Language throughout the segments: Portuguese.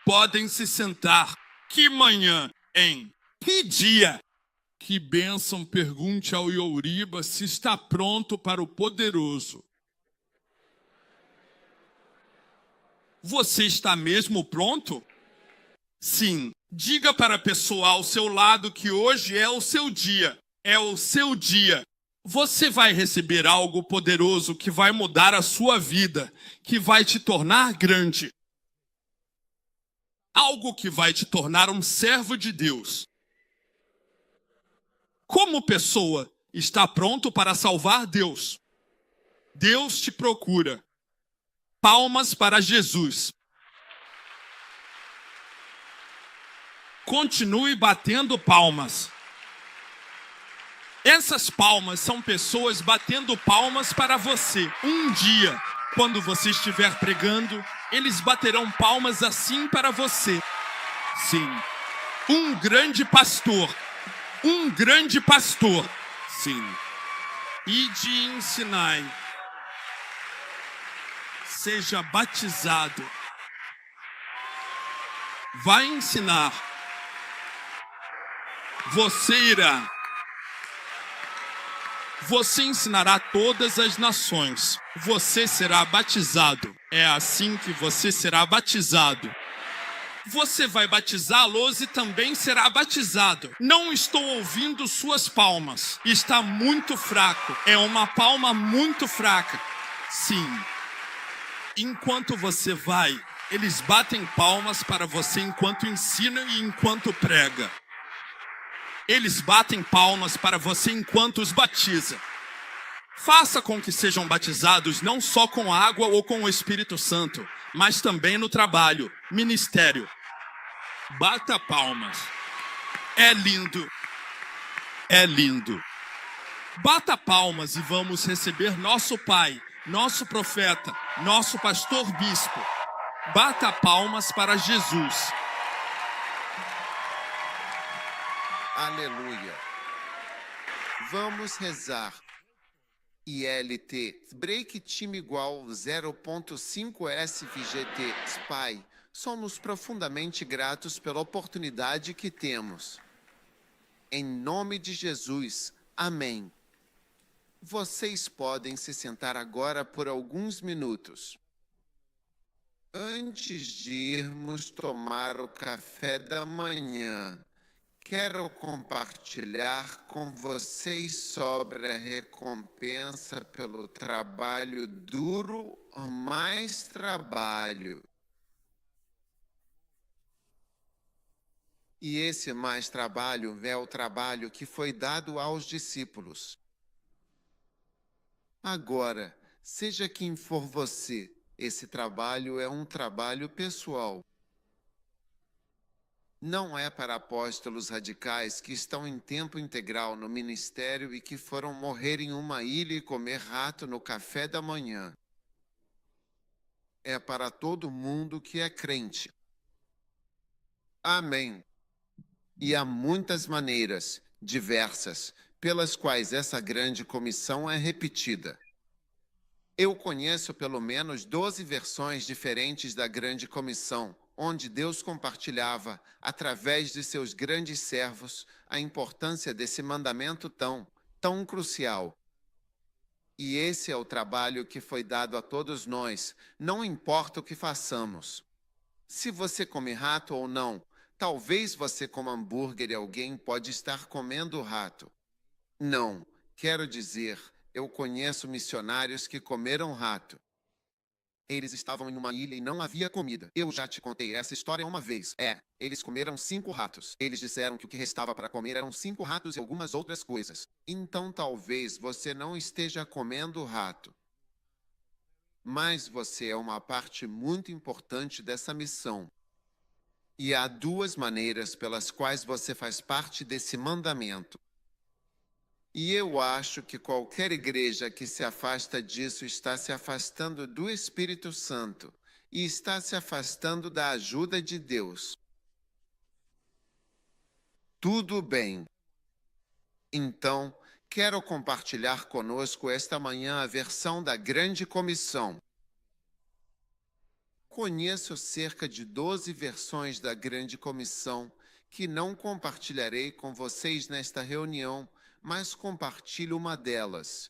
Podem se sentar. Que manhã, hein? Que dia! Que bênção, pergunte ao Iouriba se está pronto para o poderoso. Você está mesmo pronto? Sim. Diga para a pessoa ao seu lado que hoje é o seu dia. É o seu dia. Você vai receber algo poderoso que vai mudar a sua vida, que vai te tornar grande. Algo que vai te tornar um servo de Deus. Como pessoa, está pronto para salvar Deus. Deus te procura. Palmas para Jesus. Continue batendo palmas. Essas palmas são pessoas batendo palmas para você. Um dia, quando você estiver pregando, eles baterão palmas assim para você. Sim. Um grande pastor. Um grande pastor. Sim. Ide e ensinai. Seja batizado. Vai ensinar. Você irá. Você ensinará todas as nações. Você será batizado. É assim que você será batizado. Você vai batizá-los e também será batizado. Não estou ouvindo suas palmas. Está muito fraco. É uma palma muito fraca. Sim. Enquanto você vai, eles batem palmas para você enquanto ensina e enquanto prega. Eles batem palmas para você enquanto os batiza. Faça com que sejam batizados não só com água ou com o Espírito Santo, mas também no trabalho, ministério. Bata palmas. É lindo. É lindo. Bata palmas e vamos receber nosso Pai, nosso profeta, nosso pastor bispo. Bata palmas para Jesus. Aleluia. Vamos rezar. ILT, break time igual 0.5 SVGT, SPY. Somos profundamente gratos pela oportunidade que temos. Em nome de Jesus. Amém. Vocês podem se sentar agora por alguns minutos. Antes de irmos tomar o café da manhã, quero compartilhar com vocês sobre a recompensa pelo trabalho duro ou mais trabalho. E esse mais trabalho é o trabalho que foi dado aos discípulos. Agora, seja quem for você, esse trabalho é um trabalho pessoal. Não é para apóstolos radicais que estão em tempo integral no ministério e que foram morrer em uma ilha e comer rato no café da manhã. É para todo mundo que é crente. Amém. E há muitas maneiras, diversas, pelas quais essa grande comissão é repetida. Eu conheço pelo menos 12 versões diferentes da grande comissão, onde Deus compartilhava, através de seus grandes servos, a importância desse mandamento tão crucial. E esse é o trabalho que foi dado a todos nós, não importa o que façamos. Se você come rato ou não, talvez você coma hambúrguer e alguém pode estar comendo rato. Não, quero dizer, eu conheço missionários que comeram rato. Eles estavam em uma ilha e não havia comida. Eu já te contei essa história uma vez. Eles comeram 5 ratos. Eles disseram que o que restava para comer eram 5 ratos e algumas outras coisas. Então talvez você não esteja comendo rato. Mas você é uma parte muito importante dessa missão. E há 2 maneiras pelas quais você faz parte desse mandamento. E eu acho que qualquer igreja que se afasta disso está se afastando do Espírito Santo e está se afastando da ajuda de Deus. Tudo bem. Então, quero compartilhar conosco esta manhã a versão da Grande Comissão. Conheço cerca de 12 versões da Grande Comissão que não compartilharei com vocês nesta reunião, mas compartilho uma delas.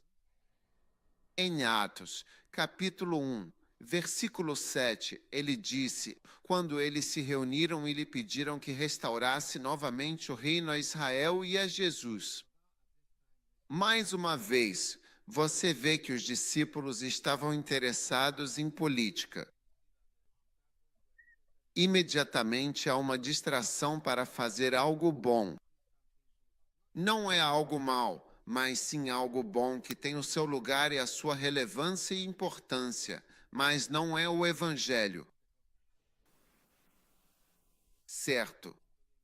Em Atos, capítulo 1, versículo 7, ele disse, quando eles se reuniram e lhe pediram que restaurasse novamente o reino a Israel e a Jesus. Mais uma vez, você vê que os discípulos estavam interessados em política. Imediatamente há uma distração para fazer algo bom. Não é algo mau, mas sim algo bom que tem o seu lugar e a sua relevância e importância, mas não é o Evangelho. Certo.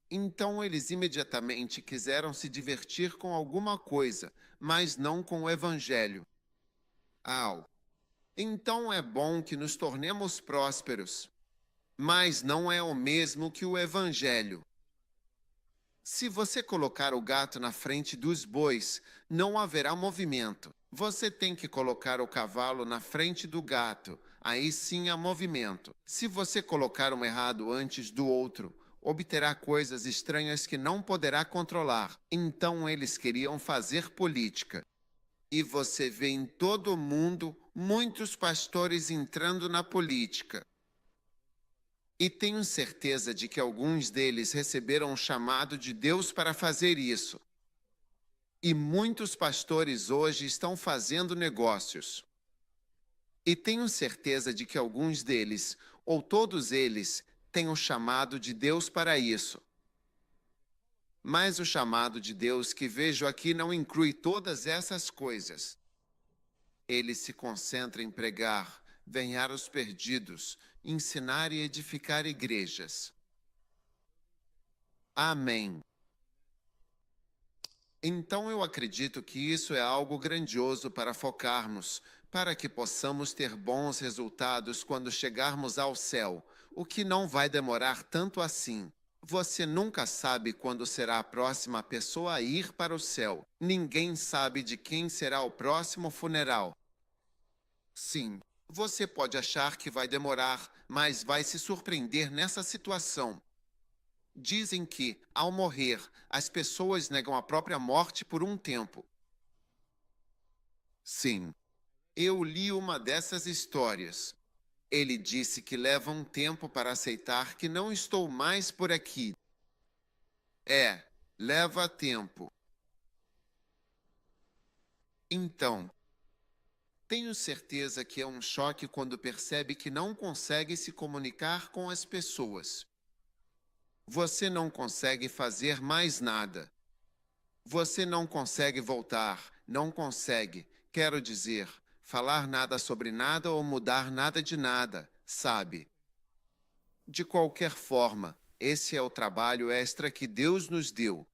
Então eles imediatamente quiseram se divertir com alguma coisa, mas não com o Evangelho. Então é bom que nos tornemos prósperos, mas não é o mesmo que o Evangelho. Se você colocar o gato na frente dos bois, não haverá movimento. Você tem que colocar o cavalo na frente do gato, aí sim há movimento. Se você colocar um errado antes do outro, obterá coisas estranhas que não poderá controlar. Então eles queriam fazer política. E você vê em todo o mundo muitos pastores entrando na política. E tenho certeza de que alguns deles receberam um chamado de Deus para fazer isso. E muitos pastores hoje estão fazendo negócios. E tenho certeza de que alguns deles, ou todos eles, têm o chamado de Deus para isso. Mas o chamado de Deus que vejo aqui não inclui todas essas coisas. Ele se concentra em pregar, ganhar os perdidos, ensinar e edificar igrejas. Amém. Então eu acredito que isso é algo grandioso para focarmos, para que possamos ter bons resultados quando chegarmos ao céu, o que não vai demorar tanto assim. Você nunca sabe quando será a próxima pessoa a ir para o céu. Ninguém sabe de quem será o próximo funeral. Sim, você pode achar que vai demorar, mas vai se surpreender nessa situação. Dizem que, ao morrer, as pessoas negam a própria morte por um tempo. Sim, eu li uma dessas histórias. Ele disse que leva um tempo para aceitar que não estou mais por aqui. Leva tempo. Então, tenho certeza que é um choque quando percebe que não consegue se comunicar com as pessoas. Você não consegue fazer mais nada. Você não consegue voltar, não consegue, quero dizer, falar nada sobre nada ou mudar nada de nada, sabe? De qualquer forma, esse é o trabalho extra que Deus nos deu.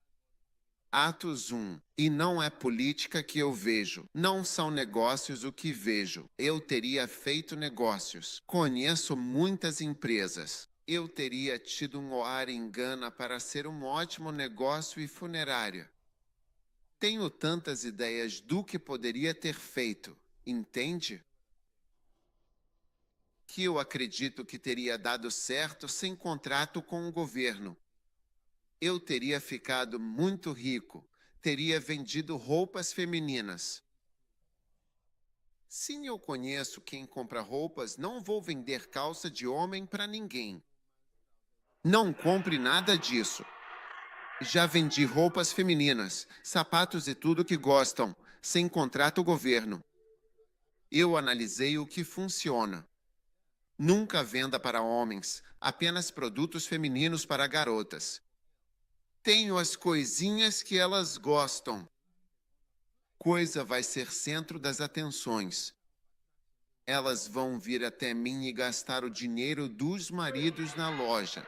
Atos 1. E não é política que eu vejo. Não são negócios o que vejo. Eu teria feito negócios. Conheço muitas empresas. Eu teria tido um OAR em Gana para ser um ótimo negócio e funerária. Tenho tantas ideias do que poderia ter feito, entende? Que eu acredito que teria dado certo sem contrato com o governo. Eu teria ficado muito rico, teria vendido roupas femininas. Sim, eu conheço quem compra roupas, não vou vender calça de homem para ninguém. Não compre nada disso. Já vendi roupas femininas, sapatos e tudo que gostam, sem contrato governo. Eu analisei o que funciona. Nunca venda para homens, apenas produtos femininos para garotas. Tenho as coisinhas que elas gostam. Coisa vai ser centro das atenções. Elas vão vir até mim e gastar o dinheiro dos maridos na loja.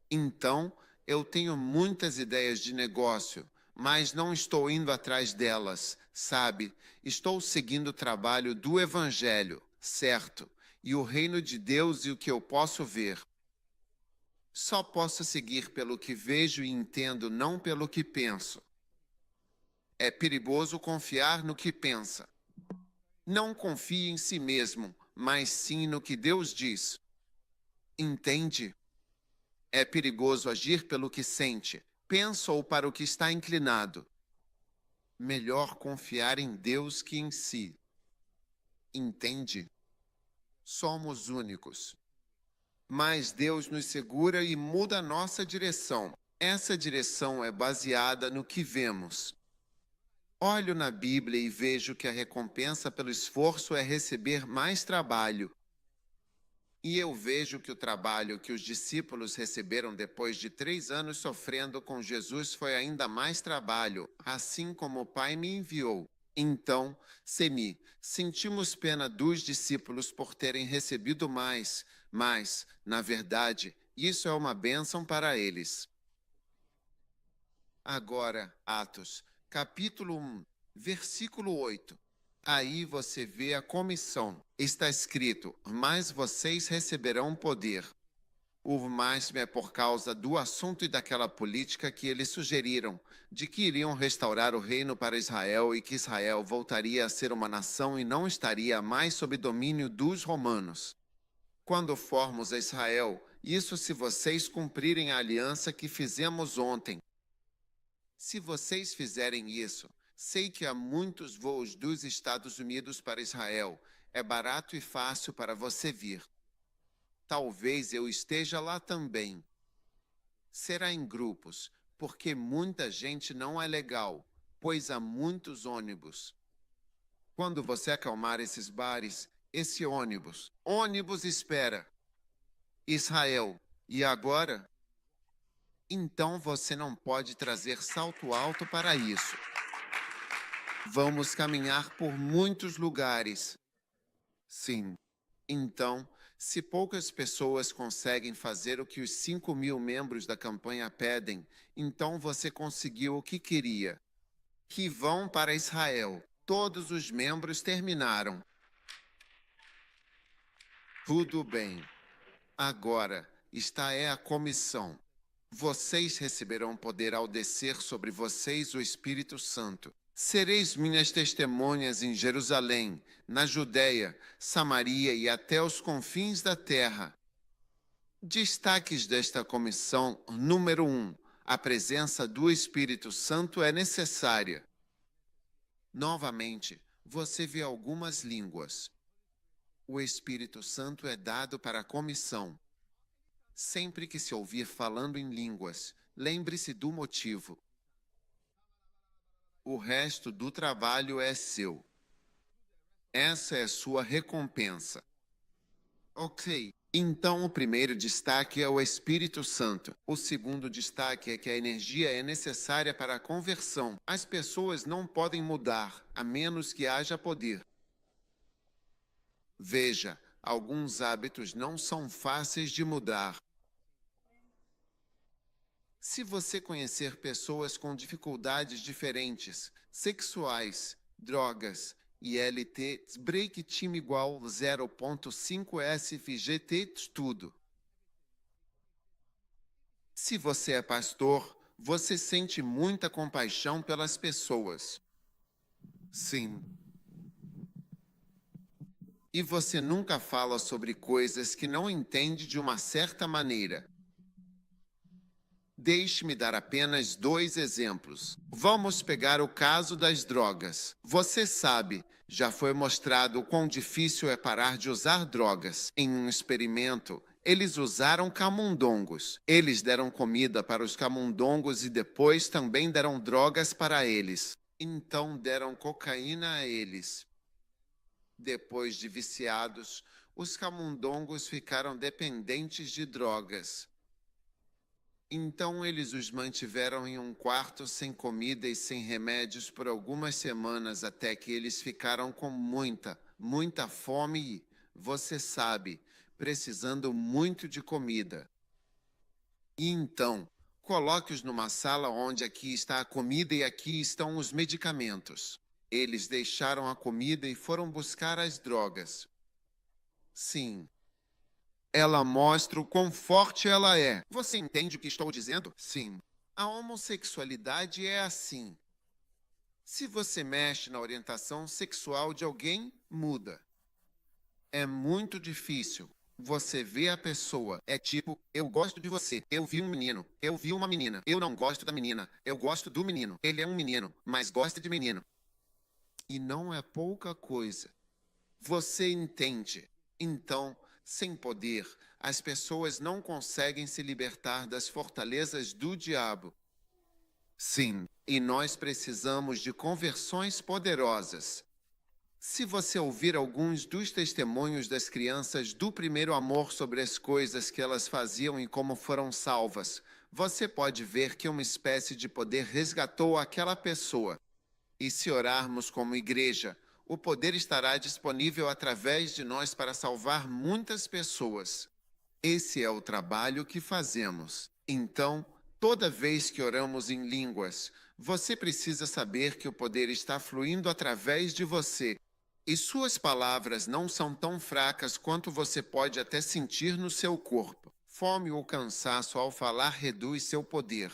Então, eu tenho muitas ideias de negócio, mas não estou indo atrás delas, sabe? Estou seguindo o trabalho do Evangelho, certo? E o reino de Deus e o que eu posso ver. Só posso seguir pelo que vejo e entendo, não pelo que penso. É perigoso confiar no que pensa. Não confie em si mesmo, mas sim no que Deus diz. Entende? É perigoso agir pelo que sente, pensa ou para o que está inclinado. Melhor confiar em Deus que em si. Entende? Somos únicos. Mas Deus nos segura e muda a nossa direção. Essa direção é baseada no que vemos. Olho na Bíblia e vejo que a recompensa pelo esforço é receber mais trabalho. E eu vejo que o trabalho que os discípulos receberam depois de 3 anos sofrendo com Jesus foi ainda mais trabalho, assim como o Pai me enviou. Então, Semi, sentimos pena dos discípulos por terem recebido mais, mas, na verdade, isso é uma bênção para eles. Agora, Atos, capítulo 1, versículo 8. Aí você vê a comissão. Está escrito, mas vocês receberão poder. O mais é por causa do assunto e daquela política que eles sugeriram, de que iriam restaurar o reino para Israel e que Israel voltaria a ser uma nação e não estaria mais sob domínio dos romanos. Quando formos a Israel, isso se vocês cumprirem a aliança que fizemos ontem. Se vocês fizerem isso, sei que há muitos voos dos Estados Unidos para Israel. É barato e fácil para você vir. Talvez eu esteja lá também. Será em grupos, porque muita gente não é legal, pois há muitos ônibus. Quando você acalmar esses bares, esse ônibus espera. Israel, e agora? Então você não pode trazer salto alto para isso. Vamos caminhar por muitos lugares. Sim. Então, se poucas pessoas conseguem fazer o que os 5.000 membros da campanha pedem, então você conseguiu o que queria. Que vão para Israel. Todos os membros terminaram. Tudo bem. Agora está a comissão. Vocês receberão poder ao descer sobre vocês o Espírito Santo. Sereis minhas testemunhas em Jerusalém, na Judéia, Samaria e até os confins da terra. Destaques desta comissão: número 1, a presença do Espírito Santo é necessária. Novamente, você vê algumas línguas. O Espírito Santo é dado para a comissão. Sempre que se ouvir falando em línguas, lembre-se do motivo. O resto do trabalho é seu. Essa é sua recompensa. Ok. Então, o primeiro destaque é o Espírito Santo. O segundo destaque é que a energia é necessária para a conversão. As pessoas não podem mudar, a menos que haja poder. Veja, alguns hábitos não são fáceis de mudar. Se você conhecer pessoas com dificuldades diferentes, sexuais, drogas, ILT, break time igual 0.5 SFGT tudo. Se você é pastor, você sente muita compaixão pelas pessoas. Sim. E você nunca fala sobre coisas que não entende de uma certa maneira. Deixe-me dar apenas 2 exemplos. Vamos pegar o caso das drogas. Você sabe, já foi mostrado o quão difícil é parar de usar drogas. Em um experimento, eles usaram camundongos. Eles deram comida para os camundongos e depois também deram drogas para eles. Então deram cocaína a eles. Depois de viciados, os camundongos ficaram dependentes de drogas. Então eles os mantiveram em um quarto sem comida e sem remédios por algumas semanas até que eles ficaram com muita fome e, você sabe, precisando muito de comida. E então, coloque-os numa sala onde aqui está a comida e aqui estão os medicamentos. Eles deixaram a comida e foram buscar as drogas. Sim. Ela mostra o quão forte ela é. Você entende o que estou dizendo? Sim. A homossexualidade é assim. Se você mexe na orientação sexual de alguém, muda. É muito difícil. Você vê a pessoa, é tipo, eu gosto de você, eu vi um menino, eu vi uma menina, eu não gosto da menina, eu gosto do menino, ele é um menino, mas gosta de menino. E não é pouca coisa. Você entende? Então, sem poder, as pessoas não conseguem se libertar das fortalezas do diabo. Sim, e nós precisamos de conversões poderosas. Se você ouvir alguns dos testemunhos das crianças do primeiro amor sobre as coisas que elas faziam e como foram salvas, você pode ver que uma espécie de poder resgatou aquela pessoa. E se orarmos como igreja, o poder estará disponível através de nós para salvar muitas pessoas. Esse é o trabalho que fazemos. Então, toda vez que oramos em línguas, você precisa saber que o poder está fluindo através de você. E suas palavras não são tão fracas quanto você pode até sentir no seu corpo. Fome ou cansaço ao falar reduz seu poder.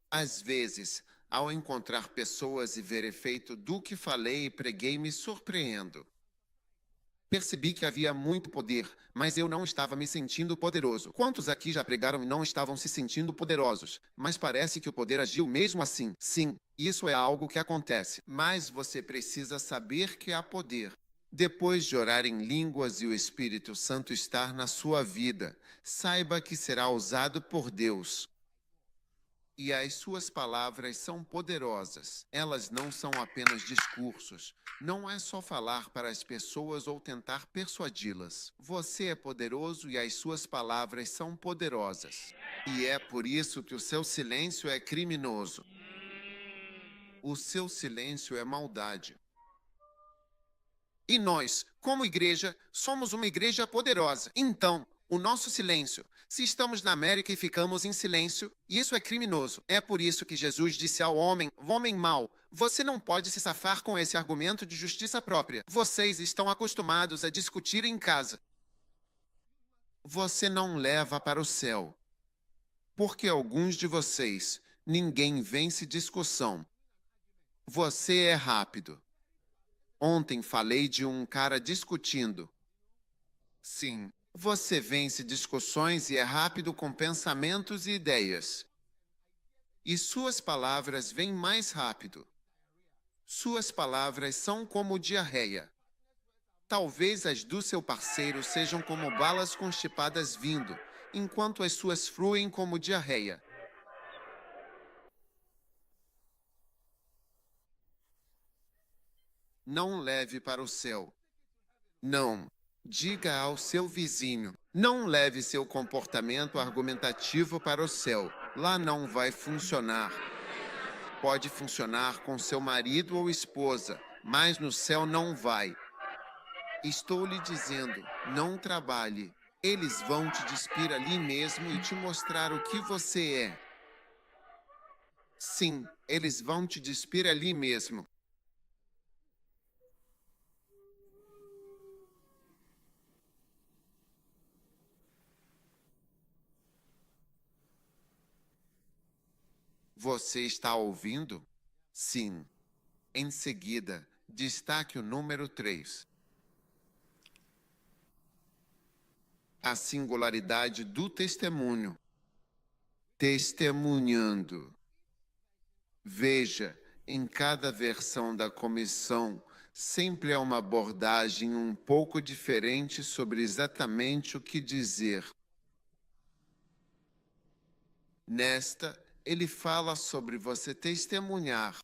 Às vezes, ao encontrar pessoas e ver efeito do que falei e preguei, me surpreendo. Percebi que havia muito poder, mas eu não estava me sentindo poderoso. Quantos aqui já pregaram e não estavam se sentindo poderosos? Mas parece que o poder agiu mesmo assim. Sim, isso é algo que acontece. Mas você precisa saber que há poder. Depois de orar em línguas e o Espírito Santo estar na sua vida, saiba que será usado por Deus. E as suas palavras são poderosas. Elas não são apenas discursos. Não é só falar para as pessoas ou tentar persuadi-las. Você é poderoso e as suas palavras são poderosas. E é por isso que o seu silêncio é criminoso. O seu silêncio é maldade. E nós, como igreja, somos uma igreja poderosa. Então, o nosso silêncio. Se estamos na América e ficamos em silêncio, isso é criminoso. É por isso que Jesus disse ao homem mau, você não pode se safar com esse argumento de justiça própria. Vocês estão acostumados a discutir em casa. Você não leva para o céu. Porque alguns de vocês, ninguém vence discussão. Você é rápido. Ontem falei de um cara discutindo. Sim, você vence discussões e é rápido com pensamentos e ideias. E suas palavras vêm mais rápido. Suas palavras são como diarreia. Talvez as do seu parceiro sejam como balas constipadas vindo, enquanto as suas fluem como diarreia. Não leve para o céu. Não. Diga ao seu vizinho, não leve seu comportamento argumentativo para o céu. Lá não vai funcionar. Pode funcionar com seu marido ou esposa, mas no céu não vai. Estou lhe dizendo, não trabalhe. Eles vão te despir ali mesmo e te mostrar o que você é. Sim, eles vão te despir ali mesmo. Você está ouvindo? Sim. Em seguida, destaque o número 3. A singularidade do testemunho. Testemunhando. Veja, em cada versão da comissão, sempre há uma abordagem um pouco diferente sobre exatamente o que dizer. Nesta, ele fala sobre você testemunhar.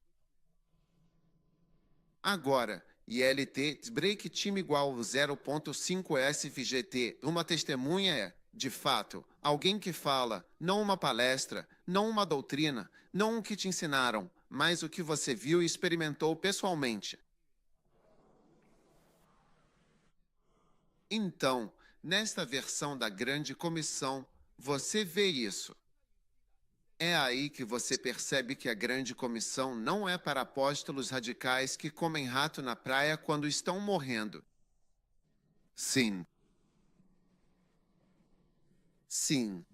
Agora, ILT break time igual 0.5 SFGT. Uma testemunha é, de fato, alguém que fala, não uma palestra, não uma doutrina, não o que te ensinaram, mas o que você viu e experimentou pessoalmente. Então, nesta versão da Grande Comissão, você vê isso. É aí que você percebe que a Grande Comissão não é para apóstolos radicais que comem rato na praia quando estão morrendo. Sim. Sim.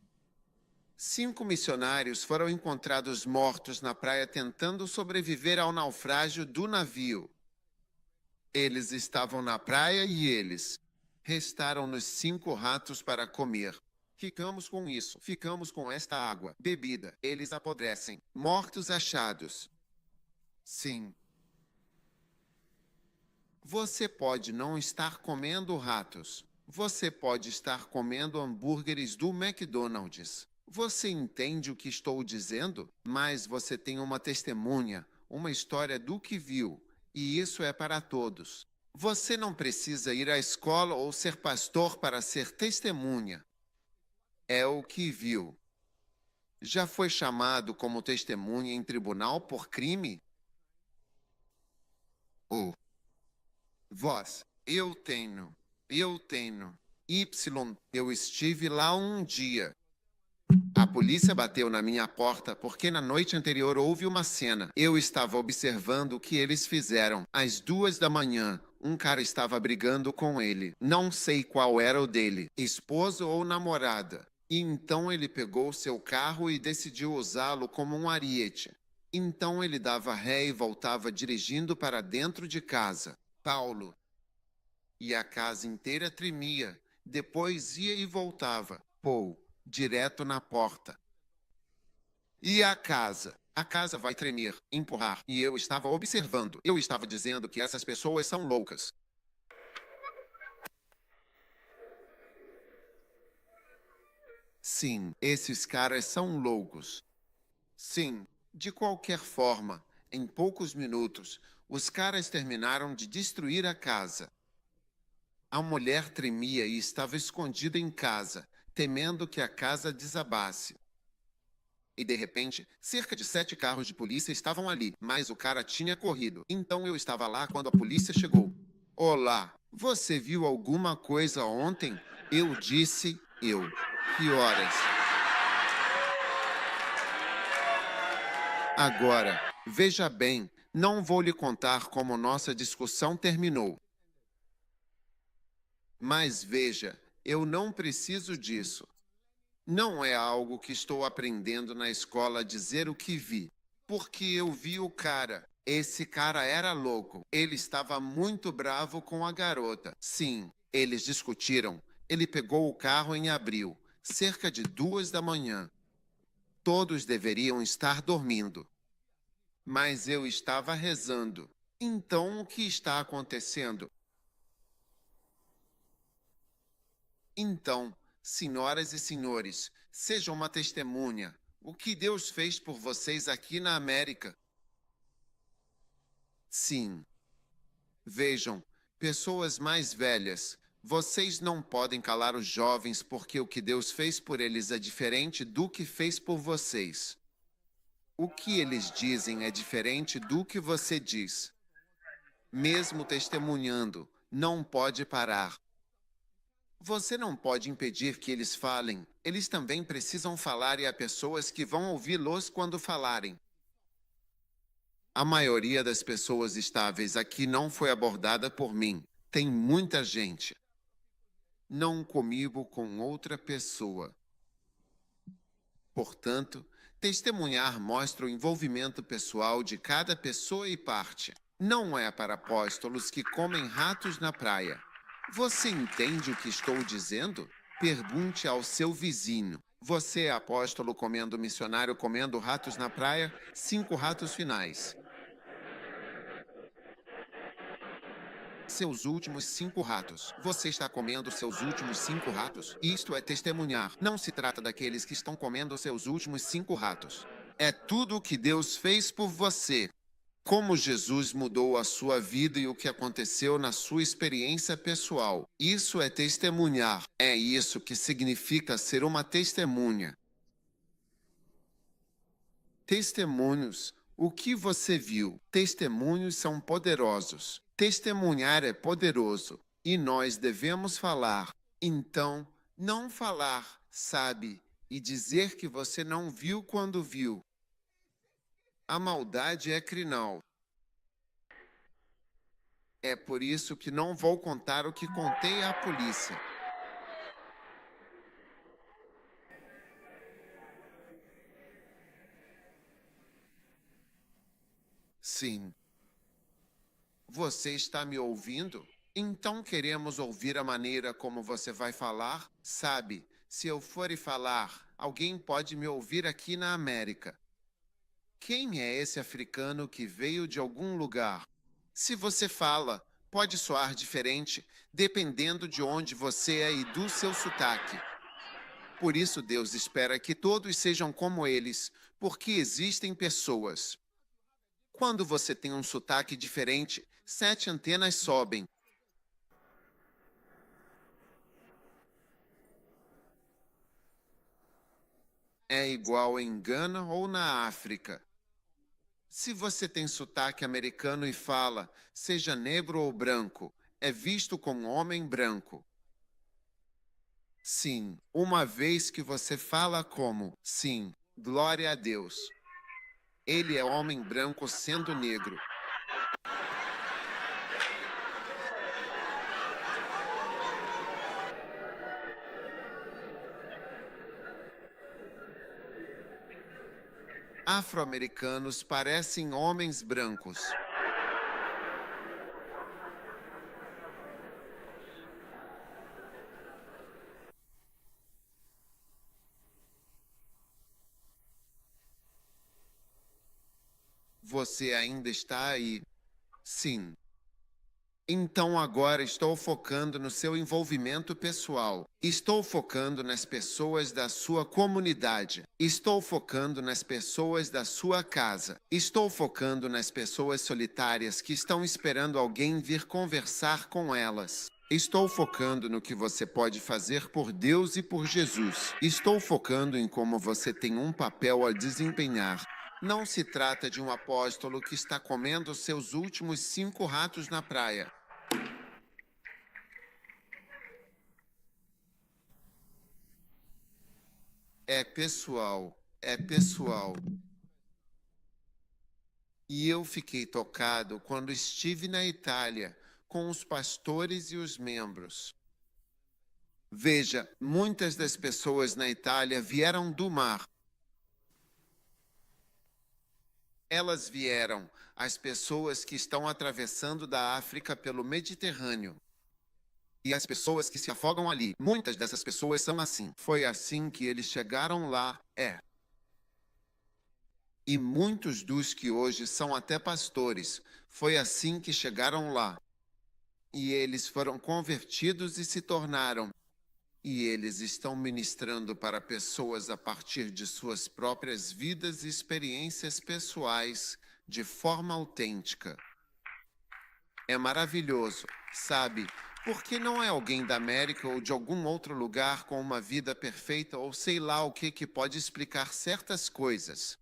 5 missionários foram encontrados mortos na praia tentando sobreviver ao naufrágio do navio. Eles estavam na praia e eles. Restaram-nos 5 ratos para comer. Ficamos com isso. Ficamos com esta água. Bebida. Eles apodrecem. Mortos achados. Sim. Você pode não estar comendo ratos. Você pode estar comendo hambúrgueres do McDonald's. Você entende o que estou dizendo? Mas você tem uma testemunha, uma história do que viu. E isso é para todos. Você não precisa ir à escola ou ser pastor para ser testemunha. É o que viu. Já foi chamado como testemunha em tribunal por crime? Oh. Voz, eu tenho. Eu estive lá um dia. A polícia bateu na minha porta porque na noite anterior houve uma cena. Eu estava observando o que eles fizeram. Às 2 da manhã, um cara estava brigando com ele. Não sei qual era o dele, esposo ou namorada. E então ele pegou seu carro e decidiu usá-lo como um ariete. Então ele dava ré e voltava dirigindo para dentro de casa. Paulo. E a casa inteira tremia. Depois ia e voltava. Paul. Direto na porta. E a casa? A casa vai tremer, empurrar. E eu estava observando. Eu estava dizendo que essas pessoas são loucas. Sim, esses caras são loucos. Sim, de qualquer forma, em poucos minutos, os caras terminaram de destruir a casa. A mulher tremia e estava escondida em casa, temendo que a casa desabasse. E de repente, cerca de 7 carros de polícia estavam ali, mas o cara tinha corrido. Então eu estava lá quando a polícia chegou. Olá, você viu alguma coisa ontem? Eu disse, eu. Que horas? Agora, veja bem, não vou lhe contar como nossa discussão terminou. Mas veja, eu não preciso disso. Não é algo que estou aprendendo na escola a dizer o que vi. Porque eu vi o cara. Esse cara era louco. Ele estava muito bravo com a garota. Sim, eles discutiram. Ele pegou o carro em abril, cerca de 2 da manhã. Todos deveriam estar dormindo. Mas eu estava rezando. Então, o que está acontecendo? Então, senhoras e senhores, sejam uma testemunha. O que Deus fez por vocês aqui na América? Sim. Vejam, pessoas mais velhas, vocês não podem calar os jovens porque o que Deus fez por eles é diferente do que fez por vocês. O que eles dizem é diferente do que você diz. Mesmo testemunhando, não pode parar. Você não pode impedir que eles falem. Eles também precisam falar e há pessoas que vão ouvi-los quando falarem. A maioria das pessoas estáveis aqui não foi abordada por mim. Tem muita gente. Não comigo com outra pessoa. Portanto, testemunhar mostra o envolvimento pessoal de cada pessoa e parte. Não é para apóstolos que comem ratos na praia. Você entende o que estou dizendo? Pergunte ao seu vizinho. Você é apóstolo comendo missionário comendo ratos na praia? 5 ratos finais. Seus últimos 5 ratos. Você está comendo seus últimos 5 ratos? Isto é testemunhar. Não se trata daqueles que estão comendo seus últimos 5 ratos. É tudo o que Deus fez por você. Como Jesus mudou a sua vida e o que aconteceu na sua experiência pessoal. Isso é testemunhar. É isso que significa ser uma testemunha. Testemunhos. O que você viu? Testemunhos são poderosos. Testemunhar é poderoso. E nós devemos falar. Então, não falar, sabe? E dizer que você não viu quando viu. A maldade é crinal. É por isso que não vou contar o que contei à polícia. Sim. Você está me ouvindo? Então queremos ouvir a maneira como você vai falar? Sabe, se eu for e falar, alguém pode me ouvir aqui na América. Quem é esse africano que veio de algum lugar? Se você fala, pode soar diferente dependendo de onde você é e do seu sotaque. Por isso Deus espera que todos sejam como eles, porque existem pessoas. Quando você tem um sotaque diferente, 7 antenas sobem. É igual em Gana ou na África. Se você tem sotaque americano e fala, seja negro ou branco, é visto como homem branco. Sim, uma vez que você fala como, sim, glória a Deus. Ele é homem branco sendo negro. Afro-americanos parecem homens brancos. Você ainda está aí? Sim. Então agora estou focando no seu envolvimento pessoal. Estou focando nas pessoas da sua comunidade. Estou focando nas pessoas da sua casa. Estou focando nas pessoas solitárias que estão esperando alguém vir conversar com elas. Estou focando no que você pode fazer por Deus e por Jesus. Estou focando em como você tem um papel a desempenhar. Não se trata de um apóstolo que está comendo seus últimos 5 ratos na praia. É pessoal, é pessoal. E eu fiquei tocado quando estive na Itália com os pastores e os membros. Veja, muitas das pessoas na Itália vieram do mar. Elas vieram, as pessoas que estão atravessando da África pelo Mediterrâneo. E as pessoas que se afogam ali, muitas dessas pessoas são assim. Foi assim que eles chegaram lá, E muitos dos que hoje são até pastores, foi assim que chegaram lá. E eles foram convertidos e se tornaram. E eles estão ministrando para pessoas a partir de suas próprias vidas e experiências pessoais, de forma autêntica. É maravilhoso, sabe? Porque não é alguém da América ou de algum outro lugar com uma vida perfeita ou sei lá o que pode explicar certas coisas.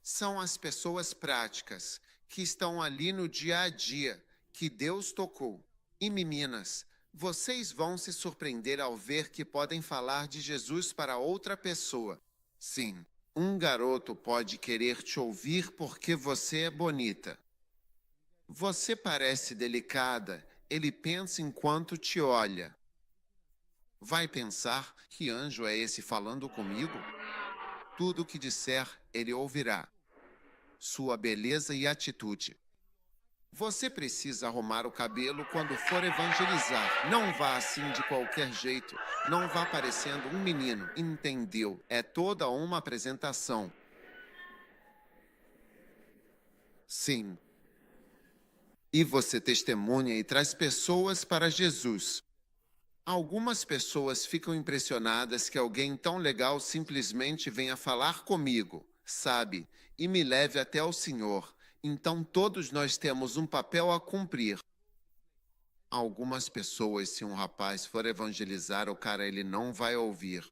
São as pessoas práticas que estão ali no dia a dia que Deus tocou. E meninas, vocês vão se surpreender ao ver que podem falar de Jesus para outra pessoa. Sim, um garoto pode querer te ouvir porque você é bonita. Você parece delicada, ele pensa enquanto te olha. Vai pensar, que anjo é esse falando comigo? Tudo o que disser, ele ouvirá. Sua beleza e atitude. Você precisa arrumar o cabelo quando for evangelizar. Não vá assim de qualquer jeito. Não vá parecendo um menino, entendeu? É toda uma apresentação. Sim. E você testemunha e traz pessoas para Jesus. Algumas pessoas ficam impressionadas que alguém tão legal simplesmente venha falar comigo, sabe, e me leve até ao Senhor. Então todos nós temos um papel a cumprir. Algumas pessoas, se um rapaz for evangelizar, o cara ele não vai ouvir.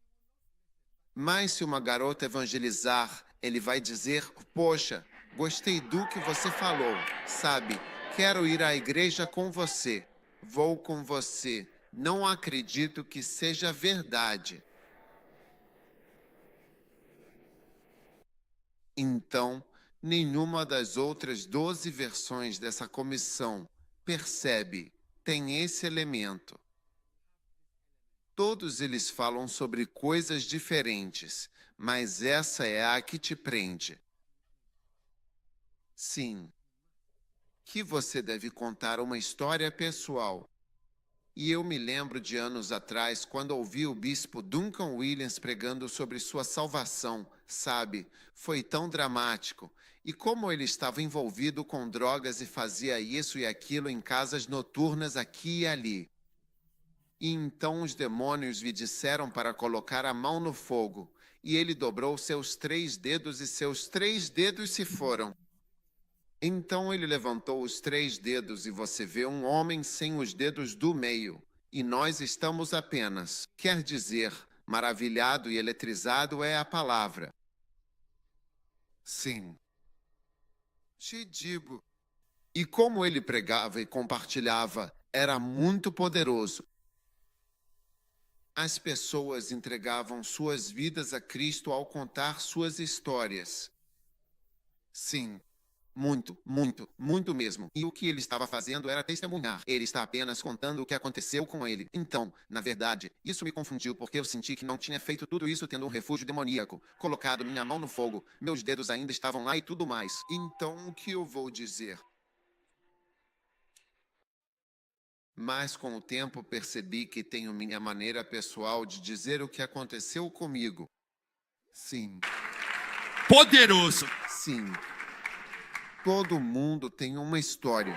Mas se uma garota evangelizar, ele vai dizer: "Poxa, gostei do que você falou, sabe? Quero ir à igreja com você. Vou com você. Não acredito que seja verdade." Então, nenhuma das outras 12 versões dessa comissão percebe, tem esse elemento. Todos eles falam sobre coisas diferentes, mas essa é a que te prende. Sim. Que você deve contar uma história pessoal. E eu me lembro de anos atrás, quando ouvi o bispo Duncan Williams pregando sobre sua salvação, sabe? Foi tão dramático. E como ele estava envolvido com drogas e fazia isso e aquilo em casas noturnas aqui e ali. E então os demônios lhe disseram para colocar a mão no fogo. E ele dobrou seus 3 dedos e seus 3 dedos se foram. Então ele levantou os 3 dedos e você vê um homem sem os dedos do meio. E nós estamos apenas, quer dizer, maravilhado e eletrizado é a palavra. Sim. Te digo. E como ele pregava e compartilhava, era muito poderoso. As pessoas entregavam suas vidas a Cristo ao contar suas histórias. Sim. Muito, muito, muito mesmo. E o que ele estava fazendo era testemunhar. Ele está apenas contando o que aconteceu com ele. Então, na verdade, isso me confundiu porque eu senti que não tinha feito tudo isso tendo um refúgio demoníaco, colocado minha mão no fogo, meus dedos ainda estavam lá e tudo mais. Então, o que eu vou dizer? Mas com o tempo percebi que tenho minha maneira pessoal de dizer o que aconteceu comigo. Sim, Poderoso. sim. Todo mundo tem uma história.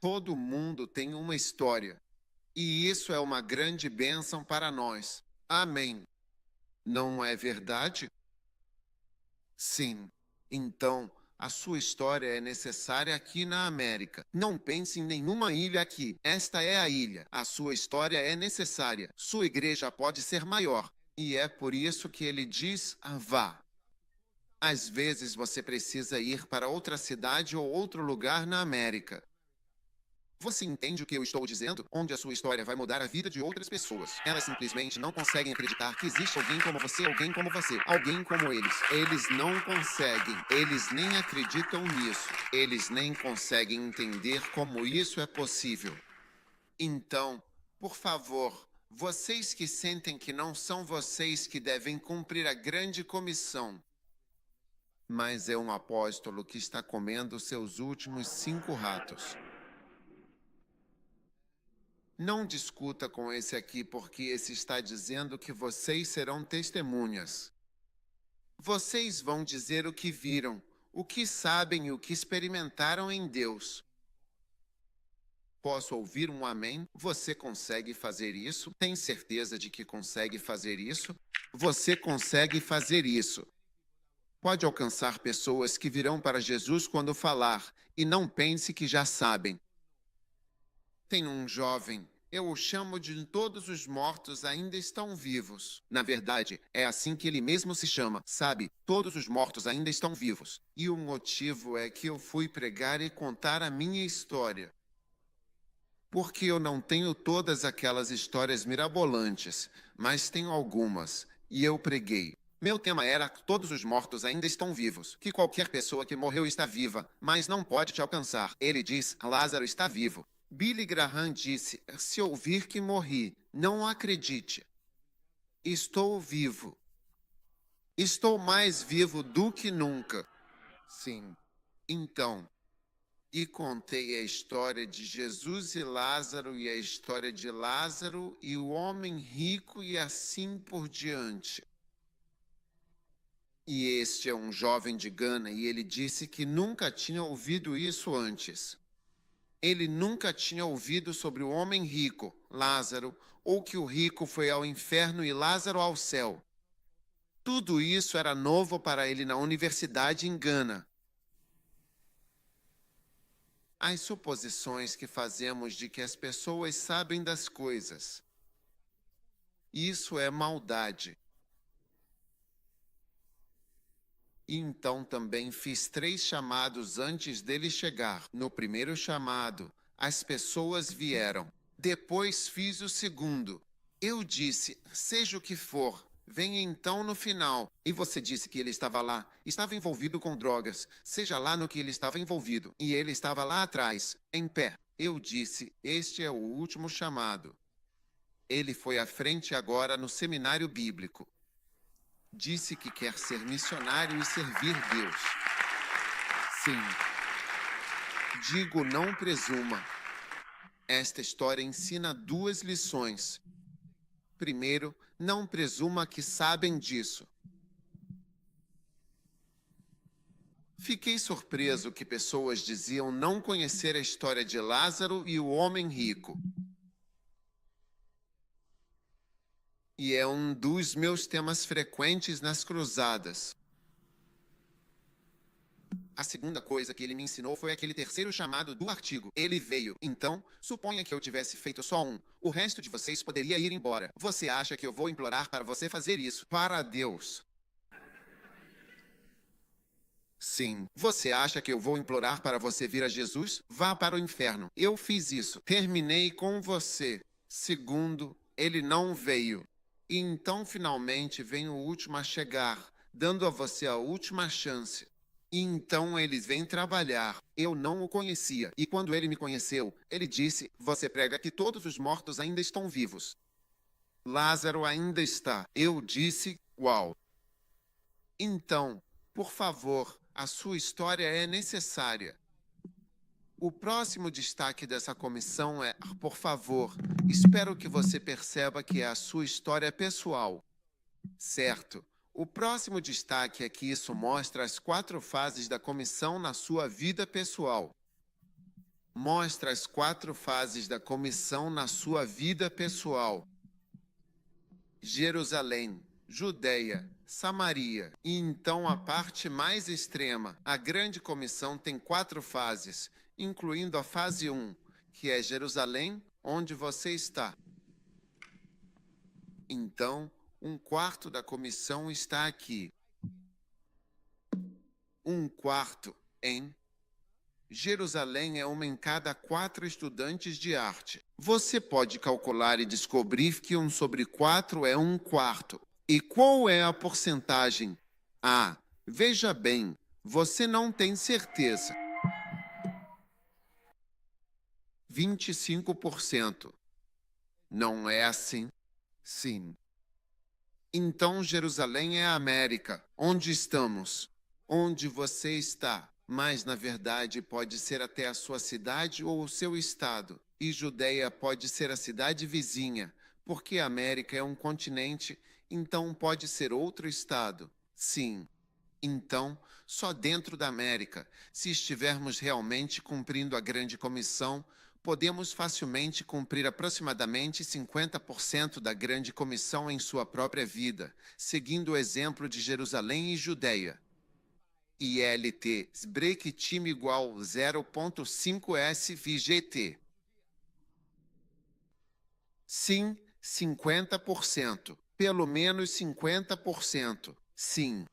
Todo mundo tem uma história. E isso é uma grande bênção para nós. Amém. Não é verdade? Sim. Então, a sua história é necessária aqui na América. Não pense em nenhuma ilha aqui. Esta é a ilha. A sua história é necessária. Sua igreja pode ser maior. E é por isso que ele diz: vá. Às vezes você precisa ir para outra cidade ou outro lugar na América. Você entende o que eu estou dizendo? Onde a sua história vai mudar a vida de outras pessoas. Elas simplesmente não conseguem acreditar que existe alguém como você, alguém como eles. Eles não conseguem. Eles nem acreditam nisso. Eles nem conseguem entender como isso é possível. Então, por favor, vocês que sentem que não são vocês que devem cumprir a grande comissão, mas é um apóstolo que está comendo seus últimos 5 ratos. Não discuta com esse aqui, porque esse está dizendo que vocês serão testemunhas. Vocês vão dizer o que viram, o que sabem e o que experimentaram em Deus. Posso ouvir um amém? Você consegue fazer isso? Tem certeza de que consegue fazer isso? Você consegue fazer isso. Pode alcançar pessoas que virão para Jesus quando falar, e não pense que já sabem. Tem um jovem, eu o chamo de todos os mortos ainda estão vivos. Na verdade, é assim que ele mesmo se chama, sabe? Todos os mortos ainda estão vivos. E o motivo é que eu fui pregar e contar a minha história. Porque eu não tenho todas aquelas histórias mirabolantes, mas tenho algumas, e eu preguei. Meu tema era: todos os mortos ainda estão vivos, que qualquer pessoa que morreu está viva, mas não pode te alcançar. Ele diz: Lázaro está vivo. Billy Graham disse: se ouvir que morri, não acredite. Estou vivo. Estou mais vivo do que nunca. Sim. Então, e contei a história de Jesus e Lázaro, e a história de Lázaro e o homem rico, e assim por diante. E este é um jovem de Gana, e ele disse que nunca tinha ouvido isso antes. Ele nunca tinha ouvido sobre o homem rico, Lázaro, ou que o rico foi ao inferno e Lázaro ao céu. Tudo isso era novo para ele na universidade em Gana. As suposições que fazemos de que as pessoas sabem das coisas. Isso é maldade. E então também fiz 3 chamados antes dele chegar. No primeiro chamado, as pessoas vieram. Depois fiz o segundo. Eu disse: seja o que for, venha então no final. E você disse que ele estava lá, estava envolvido com drogas. Seja lá no que ele estava envolvido. E ele estava lá atrás, em pé. Eu disse: este é o último chamado. Ele foi à frente agora no seminário bíblico. Disse que quer ser missionário e servir Deus. Sim. Digo, não presuma. Esta história ensina duas lições. Primeiro, não presuma que sabem disso. Fiquei surpreso que pessoas diziam não conhecer a história de Lázaro e o homem rico. E é um dos meus temas frequentes nas cruzadas. A segunda coisa que ele me ensinou foi aquele terceiro chamado do artigo. Ele veio. Então, suponha que eu tivesse feito só um. O resto de vocês poderia ir embora. Você acha que eu vou implorar para você fazer isso? Para Deus. Sim. Você acha que eu vou implorar para você vir a Jesus? Vá para o inferno. Eu fiz isso. Terminei com você. Segundo, ele não veio. E então, finalmente, vem o último a chegar, dando a você a última chance. E então eles vêm trabalhar. Eu não o conhecia. E quando ele me conheceu, ele disse: você prega que todos os mortos ainda estão vivos. Lázaro ainda está. Eu disse: uau. Então, por favor, a sua história é necessária. O próximo destaque dessa comissão é: por favor, espero que você perceba que é a sua história pessoal. Certo. O próximo destaque é que isso mostra as 4 fases da comissão na sua vida pessoal. Mostra as 4 fases da comissão na sua vida pessoal. Jerusalém, Judeia, Samaria e então a parte mais extrema. A grande comissão tem 4 fases, incluindo a fase 1, que é Jerusalém, onde você está. Então, 1/4 da comissão está aqui. 1/4 em Jerusalém é uma em cada 4 estudantes de arte. Você pode calcular e descobrir que 1/4 é 1/4. E qual é a porcentagem? Ah, veja bem, você não tem certeza. 25%. Não é assim? Sim. Então Jerusalém é a América. Onde estamos? Onde você está. Mas, na verdade, pode ser até a sua cidade ou o seu estado. E Judeia pode ser a cidade vizinha, porque a América é um continente, então pode ser outro estado. Sim. Então, só dentro da América, se estivermos realmente cumprindo a grande comissão, podemos facilmente cumprir aproximadamente 50% da grande comissão em sua própria vida, seguindo o exemplo de Jerusalém e Judeia. ILT break time igual 0,5 SVGT. Sim, 50%. Pelo menos 50%. Sim.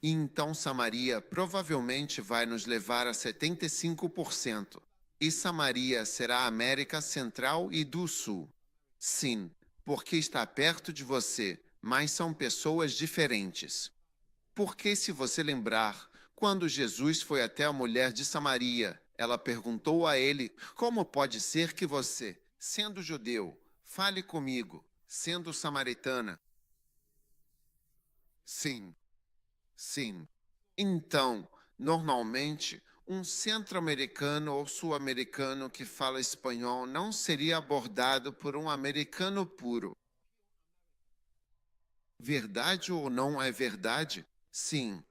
E então Samaria provavelmente vai nos levar a 75%. E Samaria será a América Central e do Sul. Sim, porque está perto de você, mas são pessoas diferentes. Porque, se você lembrar, quando Jesus foi até a mulher de Samaria, ela perguntou a ele: como pode ser que você, sendo judeu, fale comigo, sendo samaritana? Sim. Sim. Então, normalmente, um centro-americano ou sul-americano que fala espanhol não seria abordado por um americano puro. Verdade ou não é verdade? Sim.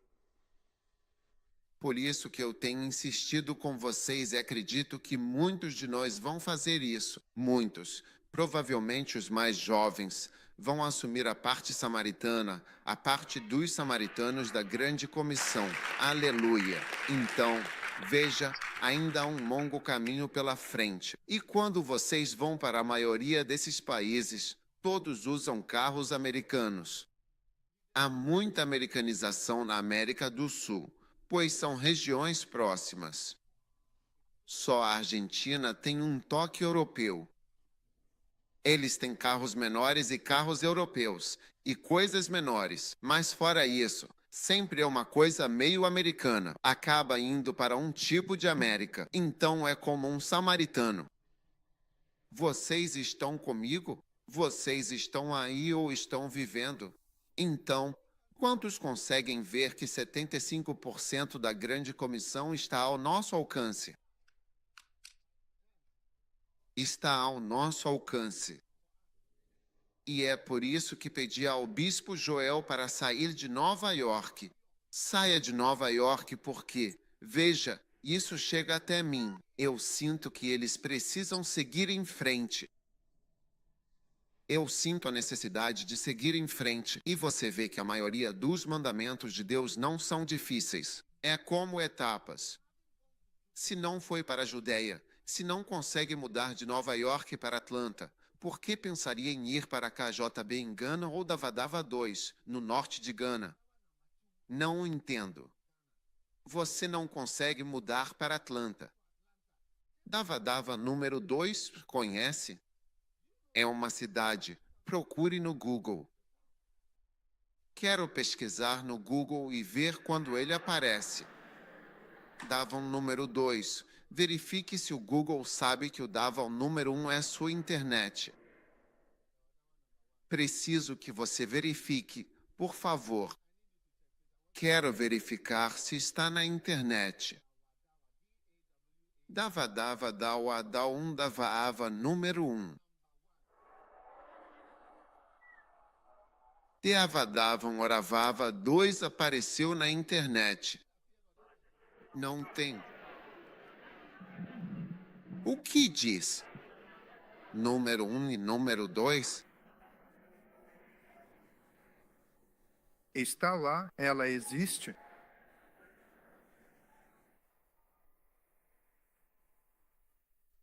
Por isso que eu tenho insistido com vocês e acredito que muitos de nós vão fazer isso. Muitos, provavelmente os mais jovens, vão assumir a parte samaritana, a parte dos samaritanos da grande comissão. Aleluia! Então, veja, ainda há um longo caminho pela frente. E quando vocês vão para a maioria desses países, todos usam carros americanos. Há muita americanização na América do Sul, pois são regiões próximas. Só a Argentina tem um toque europeu. Eles têm carros menores e carros europeus, e coisas menores, mas fora isso, sempre é uma coisa meio americana. Acaba indo para um tipo de América, então é como um samaritano. Vocês estão comigo? Vocês estão aí ou estão vivendo? Então, Quantos conseguem ver que 75% da grande comissão está ao nosso alcance? Está ao nosso alcance. E é por isso que pedi ao bispo Joel para sair de Nova York. Saia de Nova York porque, veja, isso chega até mim. Eu sinto que eles precisam seguir em frente. Eu sinto a necessidade de seguir em frente. E você vê que a maioria dos mandamentos de Deus não são difíceis. É como etapas. Se não foi para a Judéia, se não consegue mudar de Nova York para Atlanta, por que pensaria em ir para KJB em Gana ou Davadava 2, no norte de Gana? Não entendo. Você não consegue mudar para Atlanta. Davadava número 2, conhece? É uma cidade. Procure no Google. Quero pesquisar no Google e ver quando ele aparece. Davao número 2. Verifique se o Google sabe que o Davao número 1 é sua internet. Preciso que você verifique, por favor. Quero verificar se está na internet. Davadava Dawa Daun Davaava número 1. Deavadavam Oravava 2 apareceu na internet. Não tem. O que diz? Número 1 e número 2? Está lá, ela existe?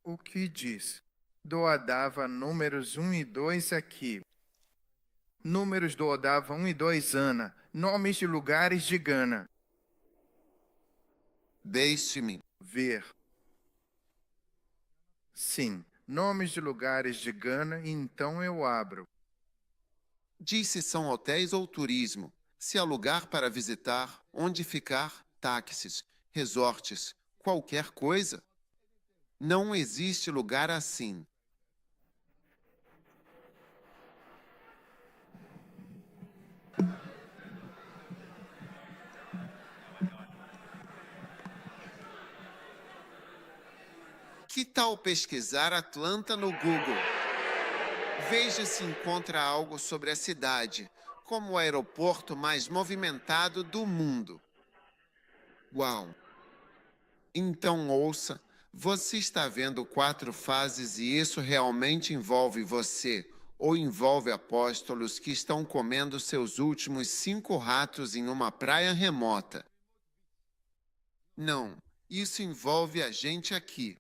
O que diz? Doadava números 1 e 2 aqui. Números do Odava 1 e 2 Ana. Nomes de lugares de Gana. Deixe-me Ver. Sim, nomes de lugares de Gana, e então eu abro. diz se são hotéis ou turismo, se há lugar para visitar, onde ficar, táxis, resorts, qualquer coisa. Não existe lugar assim. Que tal pesquisar Atlanta no Google? Veja se encontra algo sobre a cidade, como o aeroporto mais movimentado do mundo. Uau! Então ouça, você está vendo 4 fases e isso realmente envolve você, ou envolve apóstolos que estão comendo seus últimos 5 ratos em uma praia remota. Não, isso envolve a gente aqui.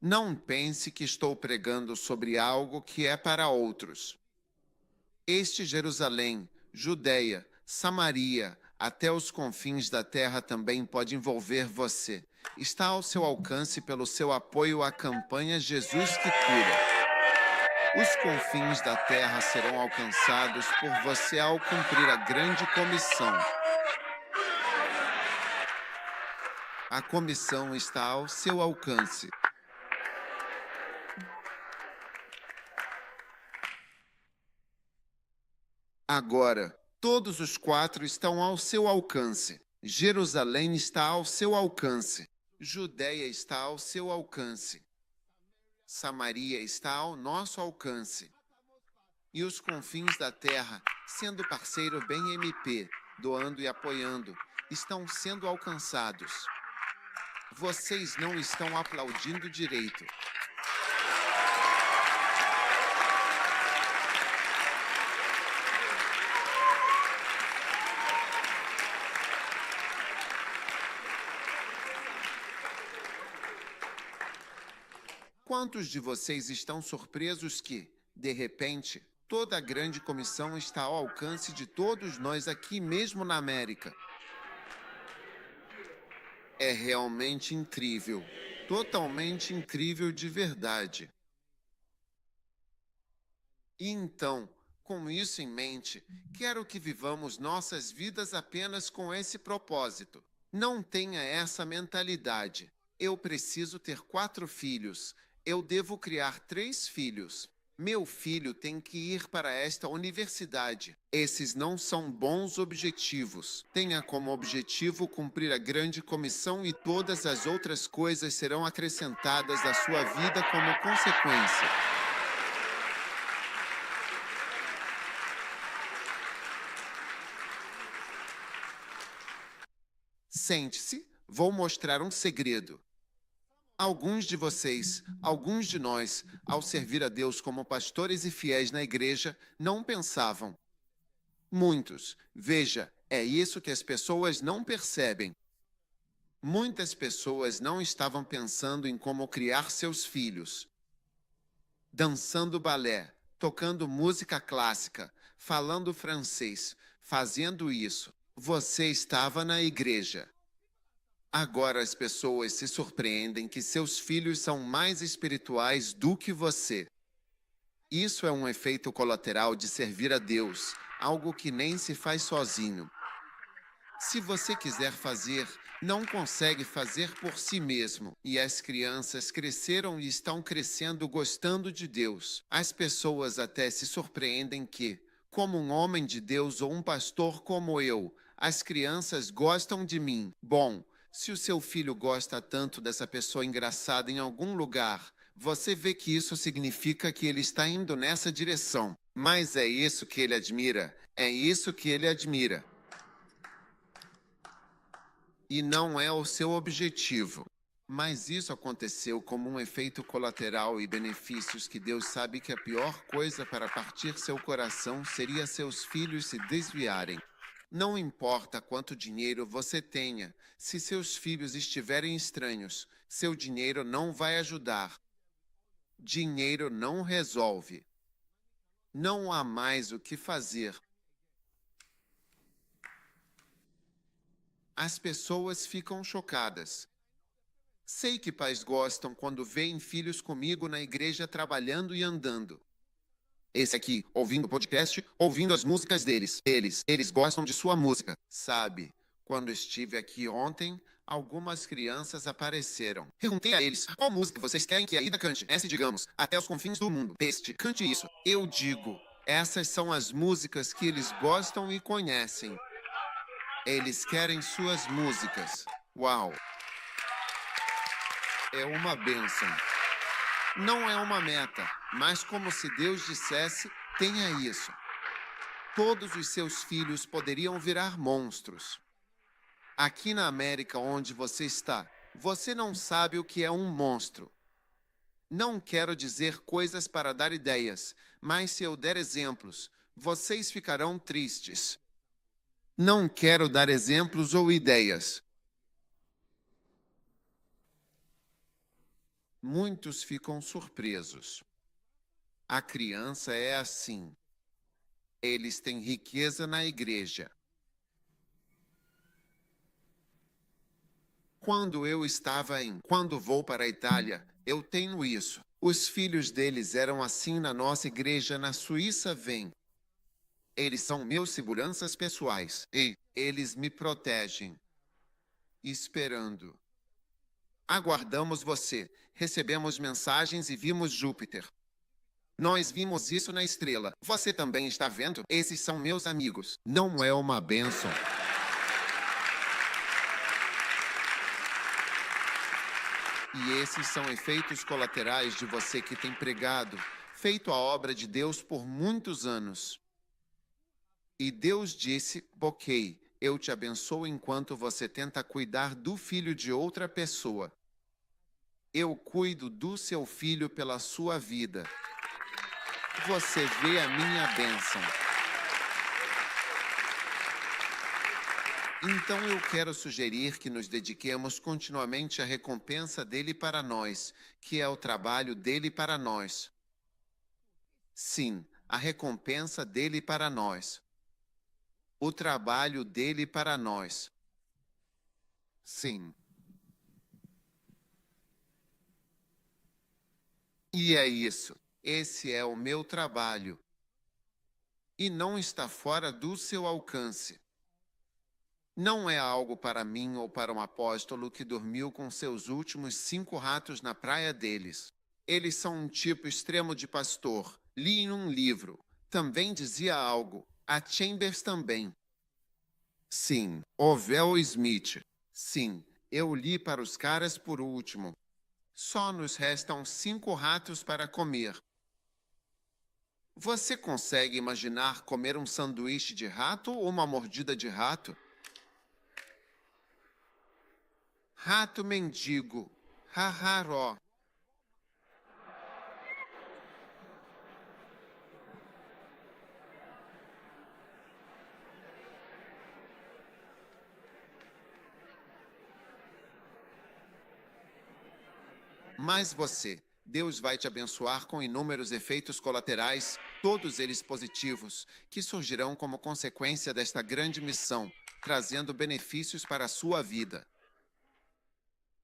Não pense que estou pregando sobre algo que é para outros. Este Jerusalém, Judeia, Samaria, até os confins da terra também pode envolver você. Está ao seu alcance pelo seu apoio à campanha Jesus que Cura. Os confins da terra serão alcançados por você ao cumprir a grande comissão. A comissão está ao seu alcance. Agora, todos os 4 estão ao seu alcance. Jerusalém está ao seu alcance. Judeia está ao seu alcance. Samaria está ao nosso alcance. E os confins da terra, sendo parceiro bem MP, doando e apoiando, estão sendo alcançados. Vocês não estão aplaudindo direito. Quantos de vocês estão surpresos que, de repente, toda a grande comissão está ao alcance de todos nós aqui mesmo na América? É realmente incrível, totalmente incrível de verdade. E então, com isso em mente, quero que vivamos nossas vidas apenas com esse propósito. Não tenha essa mentalidade. Eu preciso ter 4 filhos. Eu devo criar 3 filhos. Meu filho tem que ir para esta universidade. Esses não são bons objetivos. Tenha como objetivo cumprir a grande comissão e todas as outras coisas serão acrescentadas à sua vida como consequência. Sente-se, vou mostrar um segredo. Alguns de vocês, alguns de nós, ao servir a Deus como pastores e fiéis na igreja, não pensavam. Muitos, veja, é isso que as pessoas não percebem. Muitas pessoas não estavam pensando em como criar seus filhos. Dançando balé, tocando música clássica, falando francês, fazendo isso. Você estava na igreja. Agora as pessoas se surpreendem que seus filhos são mais espirituais do que você. Isso é um efeito colateral de servir a Deus, algo que nem se faz sozinho. Se você quiser fazer, não consegue fazer por si mesmo. E as crianças cresceram e estão crescendo gostando de Deus. As pessoas até se surpreendem que, como um homem de Deus ou um pastor como eu, as crianças gostam de mim. Bom, se o seu filho gosta tanto dessa pessoa engraçada em algum lugar, você vê que isso significa que ele está indo nessa direção. Mas é isso que ele admira. É isso que ele admira. E não é o seu objetivo. Mas isso aconteceu como um efeito colateral e benefícios que Deus sabe que a pior coisa para partir seu coração seria seus filhos se desviarem. Não importa quanto dinheiro você tenha, se seus filhos estiverem estranhos, seu dinheiro não vai ajudar. Dinheiro não resolve. Não há mais o que fazer. As pessoas ficam chocadas. Sei que pais gostam quando veem filhos comigo na igreja trabalhando e andando. Esse aqui, ouvindo o podcast, ouvindo as músicas deles. Eles gostam de sua música. Sabe, quando estive aqui ontem, algumas crianças apareceram. Perguntei a eles, qual música vocês querem que a Ida cante? Essa, digamos, até os confins do mundo. Cante isso. Eu digo, essas são as músicas que eles gostam e conhecem. Eles querem suas músicas. Uau! É uma bênção. Não é uma meta, mas como se Deus dissesse, tenha isso. Todos os seus filhos poderiam virar monstros. Aqui na América onde você está, você não sabe o que é um monstro. Não quero dizer coisas para dar ideias, mas se eu der exemplos, vocês ficarão tristes. Não quero dar exemplos ou ideias. Muitos ficam surpresos. A criança é assim. Eles têm riqueza na igreja. Quando vou para a Itália, eu tenho isso. Os filhos deles eram assim na nossa igreja na Suíça, vêm. Eles são meus seguranças pessoais e eles me protegem. Esperando. Aguardamos você. Recebemos mensagens e vimos Júpiter. Nós vimos isso na estrela. Você também está vendo? Esses são meus amigos. Não é uma bênção? E esses são efeitos colaterais de você que tem pregado, feito a obra de Deus por muitos anos. E Deus disse, ok, eu te abençoo enquanto você tenta cuidar do filho de outra pessoa. Eu cuido do seu filho pela sua vida. Você vê a minha bênção. Então eu quero sugerir que nos dediquemos continuamente à recompensa dele para nós, que é o trabalho dele para nós. Sim, a recompensa dele para nós. O trabalho dele para nós. Sim. E é isso. Esse é o meu trabalho. E não está fora do seu alcance. Não é algo para mim ou para um apóstolo que dormiu com seus últimos 5 ratos na praia deles. Eles são um tipo extremo de pastor. li em um livro. Também dizia algo. A Chambers também. Sim, o Vel Smith. Sim, eu li para os caras por último. Só nos restam 5 ratos para comer. Você consegue imaginar comer um sanduíche de rato ou uma mordida de rato? Rato mendigo. Haharó. Mas você, Deus vai te abençoar com inúmeros efeitos colaterais, todos eles positivos, que surgirão como consequência desta grande missão, trazendo benefícios para a sua vida.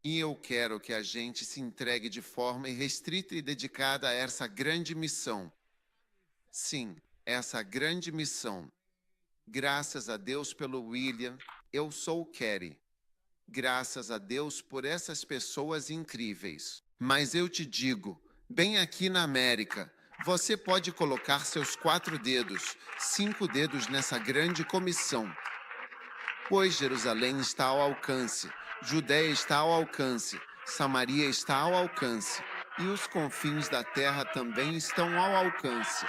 E eu quero que a gente se entregue de forma irrestrita e dedicada a essa grande missão. Sim, essa grande missão. Graças a Deus pelo William, eu sou o Kerry. Graças a Deus por essas pessoas incríveis. Mas eu te digo, bem aqui na América, você pode colocar seus 4 dedos, 5 dedos nessa grande comissão. Pois Jerusalém está ao alcance, Judéia está ao alcance, Samaria está ao alcance, e os confins da terra também estão ao alcance.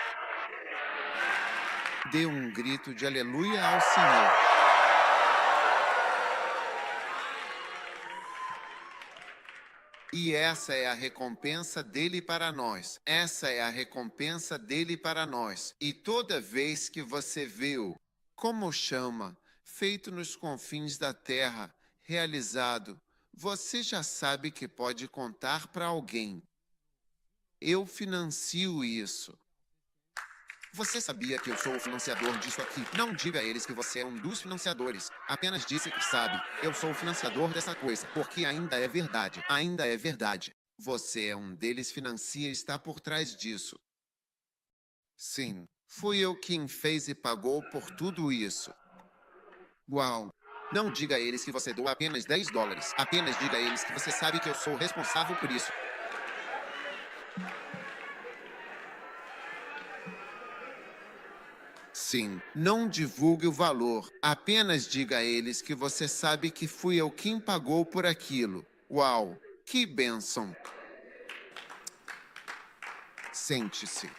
Dê um grito de aleluia ao Senhor. E essa é a recompensa dele para nós. Essa é a recompensa dele para nós. E toda vez que você vê-o, como chama, feito nos confins da terra, realizado, você já sabe que pode contar para alguém. Eu financio isso. Você sabia que eu sou o financiador disso aqui? Não diga a eles que você é um dos financiadores. Apenas disse que sabe. Eu sou o financiador dessa coisa, porque ainda é verdade. Ainda é verdade. Você é um deles, financia e está por trás disso. Sim, fui eu quem fez e pagou por tudo isso. Uau! Não diga a eles que você doa apenas $10. Apenas diga a eles que você sabe que eu sou responsável por isso. Sim, não divulgue o valor. Apenas diga a eles que você sabe que fui eu quem pagou por aquilo. Uau, que bênção! Sente-se.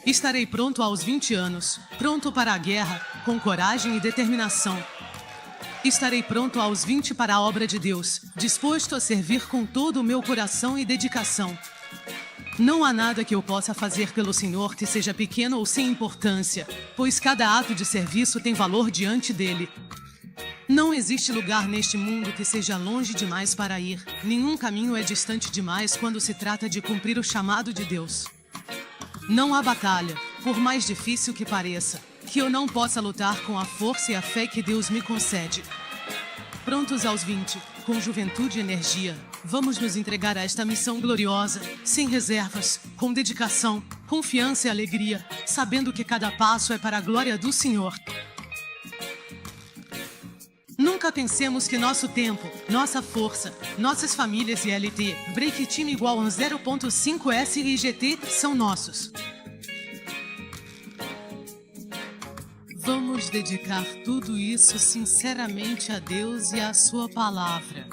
Estarei pronto aos 20 anos, pronto para a guerra, com coragem e determinação. Estarei pronto aos 20 para a obra de Deus, disposto a servir com todo o meu coração e dedicação. Não há nada que eu possa fazer pelo Senhor que seja pequeno ou sem importância, pois cada ato de serviço tem valor diante dele. Não existe lugar neste mundo que seja longe demais para ir. Nenhum caminho é distante demais quando se trata de cumprir o chamado de Deus. Não há batalha, por mais difícil que pareça, que eu não possa lutar com a força e a fé que Deus me concede. Prontos aos 20, com juventude e energia, vamos nos entregar a esta missão gloriosa, sem reservas, com dedicação, confiança e alegria, sabendo que cada passo é para a glória do Senhor. Nunca pensemos que nosso tempo, nossa força, nossas famílias e LT, Break Team igual a 0.5 SIGT são nossos. Vamos dedicar tudo isso sinceramente a Deus e à sua palavra.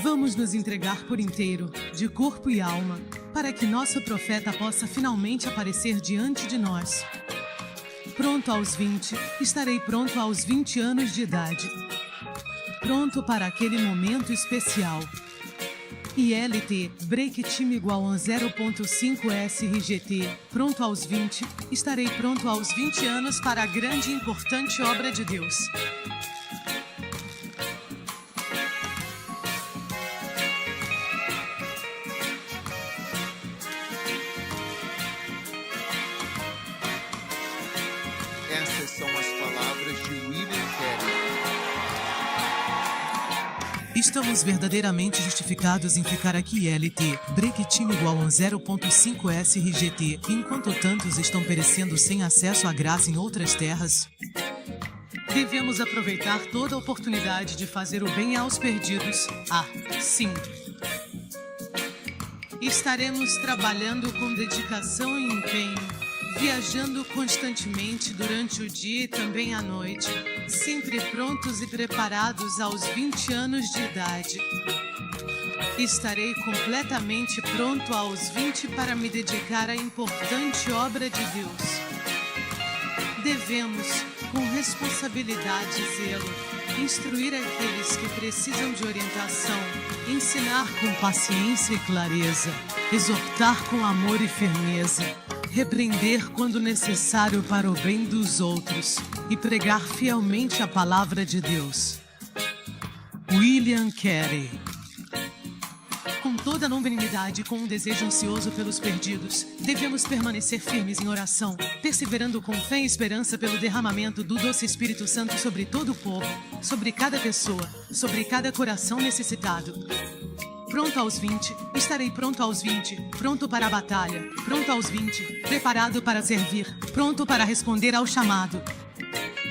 Vamos nos entregar por inteiro, de corpo e alma, para que nosso profeta possa finalmente aparecer diante de nós. Pronto aos 20, estarei pronto aos 20 anos de idade. pronto para aquele momento especial. ILT, break time igual a 0.5 SRGT, pronto aos 20, estarei pronto aos 20 anos para a grande e importante obra de Deus. Essas são as palavras de William Carey. Estamos verdadeiramente justificados em ficar aqui LT, break time igual a 0.5 SRGT, enquanto tantos estão perecendo sem acesso à graça em outras terras. Devemos aproveitar toda a oportunidade de fazer o bem aos perdidos. Ah, sim. Estaremos trabalhando com dedicação e empenho, viajando constantemente durante o dia e também à noite, sempre prontos e preparados aos 20 anos de idade. Estarei completamente pronto aos 20 para me dedicar à importante obra de Deus. Devemos, com responsabilidade e zelo, instruir aqueles que precisam de orientação, ensinar com paciência e clareza, exortar com amor e firmeza, repreender quando necessário para o bem dos outros e pregar fielmente a palavra de Deus. William Carey. Com toda a longanimidade e com um desejo ansioso pelos perdidos, devemos permanecer firmes em oração, perseverando com fé e esperança pelo derramamento do doce Espírito Santo sobre todo o povo, sobre cada pessoa, sobre cada coração necessitado. Pronto aos 20, estarei pronto aos 20, pronto para a batalha, pronto aos 20, preparado para servir, pronto para responder ao chamado.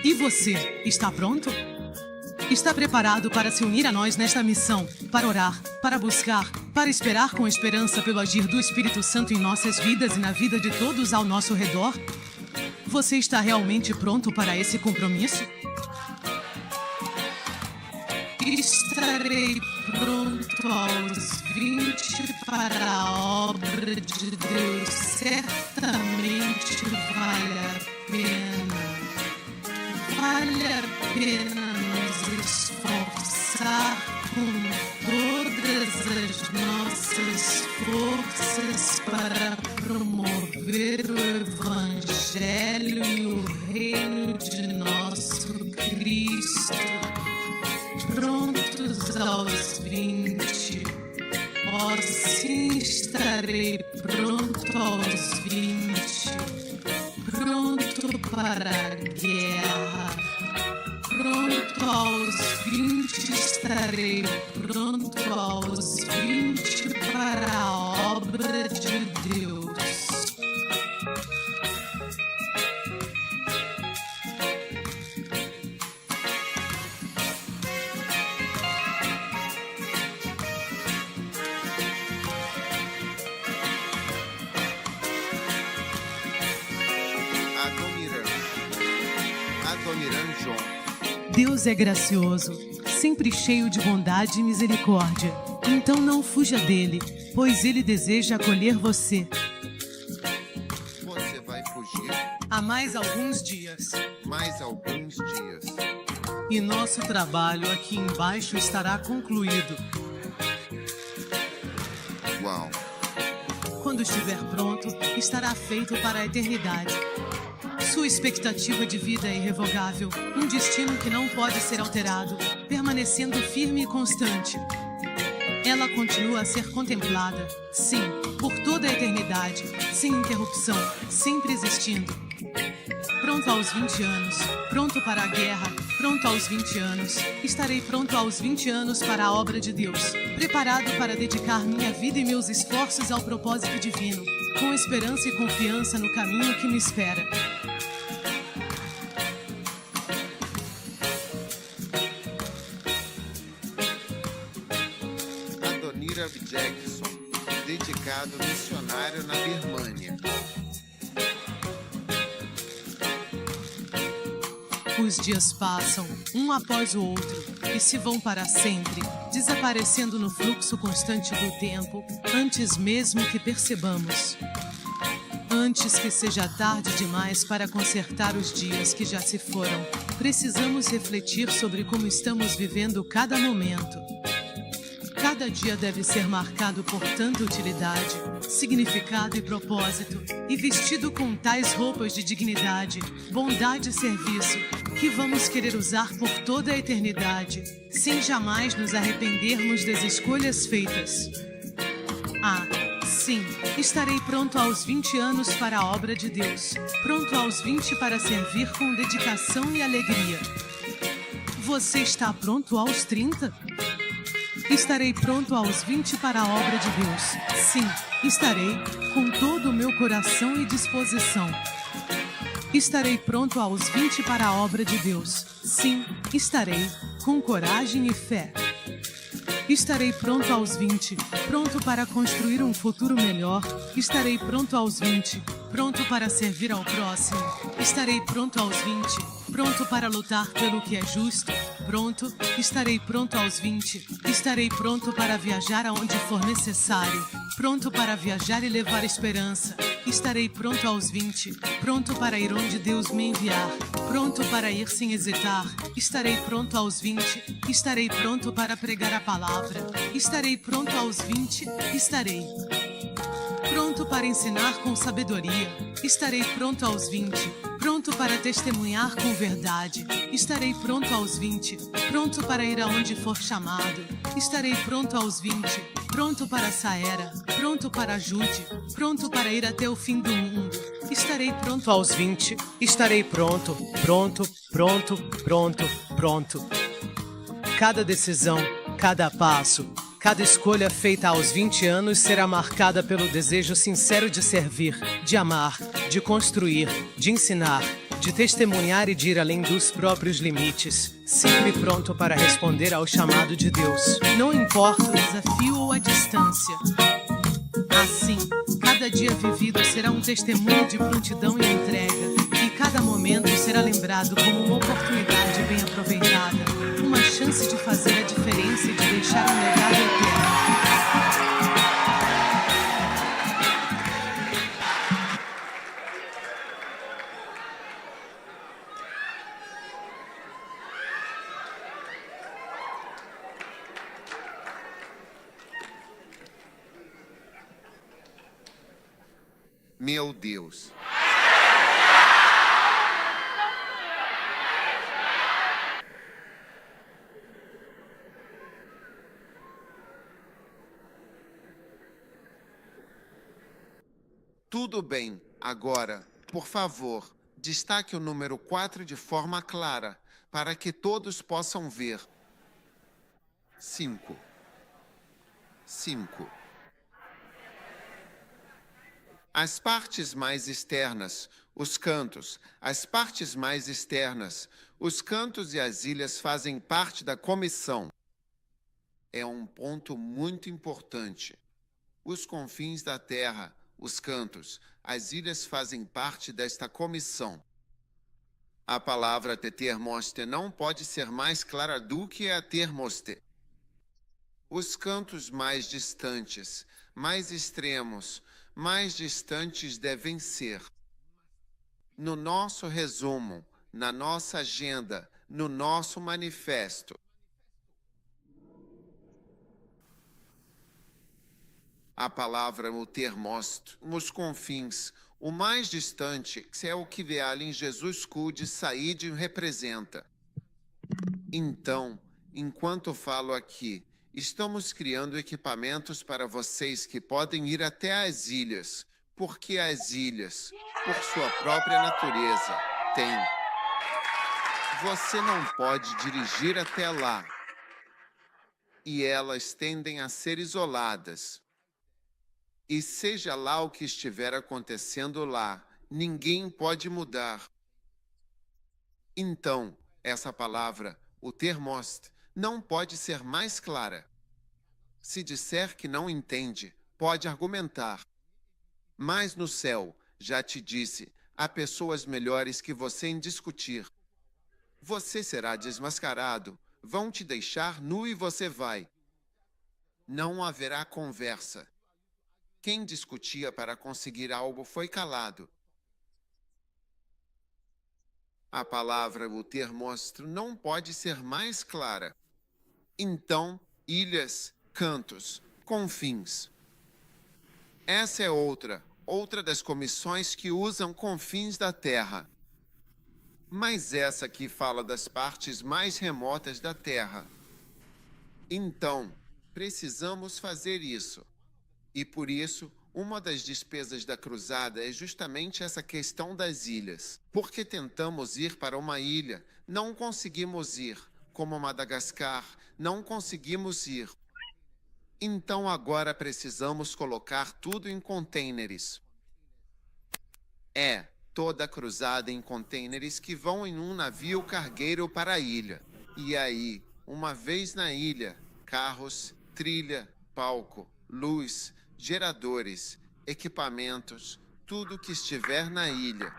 E você, está pronto? Está preparado para se unir a nós nesta missão, para orar, para buscar, para esperar com esperança pelo agir do Espírito Santo em nossas vidas e na vida de todos ao nosso redor? Você está realmente pronto para esse compromisso? Estarei pronto aos 20 para a obra de Deus. Certamente vale a pena. Vale a pena nos esforçar com todas as nossas forças para promover o Evangelho e o reino de nosso Cristo. Prontos aos 20, assim estarei pronto aos 20, pronto para a guerra, pronto aos 20 estarei pronto aos 20 para a obra de Deus. Adoniran John. Deus é gracioso, sempre cheio de bondade e misericórdia. Então não fuja dele, pois ele deseja acolher você. Você vai fugir Há mais alguns dias. mais alguns dias. E nosso trabalho aqui embaixo estará concluído. Uau! Quando estiver pronto, estará feito para a eternidade. Sua expectativa de vida é irrevogável, um destino que não pode ser alterado, permanecendo firme e constante. Ela continua a ser contemplada, sim, por toda a eternidade, sem interrupção, sempre existindo. Pronto aos 20 anos, pronto para a guerra, pronto aos 20 anos, estarei pronto aos 20 anos para a obra de Deus, preparado para dedicar minha vida e meus esforços ao propósito divino, com esperança e confiança no caminho que me espera. Adoniran Jackson, dedicado missionário na Birmânia. Os dias passam, um após o outro, e se vão para sempre, desaparecendo no fluxo constante do tempo, antes mesmo que percebamos. Antes que seja tarde demais para consertar os dias que já se foram, precisamos refletir sobre como estamos vivendo cada momento. Cada dia deve ser marcado por tanta utilidade, significado e propósito, e vestido com tais roupas de dignidade, bondade e serviço, que vamos querer usar por toda a eternidade, sem jamais nos arrependermos das escolhas feitas. Sim, estarei pronto aos 20 anos para a obra de Deus, pronto aos 20 para servir com dedicação e alegria. Você está pronto aos 30? Estarei pronto aos 20 para a obra de Deus. Sim, estarei, com todo o meu coração e disposição. Estarei pronto aos 20 para a obra de Deus. Sim, estarei, com coragem e fé. Estarei pronto aos 20, pronto para construir um futuro melhor. Estarei pronto aos 20, pronto para servir ao próximo. Estarei pronto aos 20, pronto para lutar pelo que é justo. Pronto, estarei pronto aos 20. Estarei pronto para viajar aonde for necessário. Pronto para viajar e levar esperança. Estarei pronto aos 20. Pronto para ir onde Deus me enviar. Pronto para ir sem hesitar. Estarei pronto aos 20. Estarei pronto para pregar a palavra. Estarei pronto aos 20. Estarei pronto para ensinar com sabedoria. Estarei pronto aos 20. Pronto para testemunhar com verdade. Estarei pronto aos 20. Pronto para ir aonde for chamado. Estarei pronto aos 20. Pronto para Saera. Pronto para ajude. Pronto para ir até o fim do mundo. Estarei pronto aos 20. Estarei pronto. Pronto. Cada decisão, cada passo, cada escolha feita aos 20 anos será marcada pelo desejo sincero de servir, de amar, de construir, de ensinar, de testemunhar e de ir além dos próprios limites, sempre pronto para responder ao chamado de Deus. Não importa o desafio ou a distância. Assim, cada dia vivido será um testemunho de prontidão e entrega, e cada momento será lembrado como uma oportunidade bem aproveitada, uma chance de fazer a diferença e de deixar um legado eterno. Meu Deus. Tudo bem. Agora, por favor, destaque o número 4 de forma clara, para que todos possam ver. 5. As partes mais externas, os cantos, as partes mais externas, os cantos e as ilhas fazem parte da comissão. É um ponto muito importante. Os confins da terra, os cantos, as ilhas fazem parte desta comissão. A palavra tetermoste não pode ser mais clara do que a termoste. Os cantos mais distantes, mais extremos, mais distantes devem ser. No nosso resumo, na nossa agenda, no nosso manifesto. A palavra o termosto, os confins, o mais distante, é o que Vealin Jesus Cud Said representa. Então, enquanto falo aqui, estamos criando equipamentos para vocês que podem ir até as ilhas, porque as ilhas, por sua própria natureza, têm. Você não pode dirigir até lá. E elas tendem a ser isoladas. E seja lá o que estiver acontecendo lá, ninguém pode mudar. Então, essa palavra, o termost, não pode ser mais clara. Se disser que não entende, pode argumentar. Mas no céu, já te disse, há pessoas melhores que você em discutir. Você será desmascarado, vão te deixar nu e você vai. Não haverá conversa. Quem discutia para conseguir algo foi calado. A palavra, o termômetro, não pode ser mais clara. Então, ilhas, cantos, confins. Essa é outra das comissões que usam confins da Terra. Mas essa aqui fala das partes mais remotas da Terra. Então, precisamos fazer isso. E por isso, uma das despesas da cruzada é justamente essa questão das ilhas. Porque tentamos ir para uma ilha, não conseguimos ir, como Madagascar, não conseguimos ir. Então agora precisamos colocar tudo em contêineres. Toda a cruzada em contêineres que vão em um navio cargueiro para a ilha. E aí, uma vez na ilha, carros, trilha, palco, luz, geradores, equipamentos, tudo que estiver na ilha.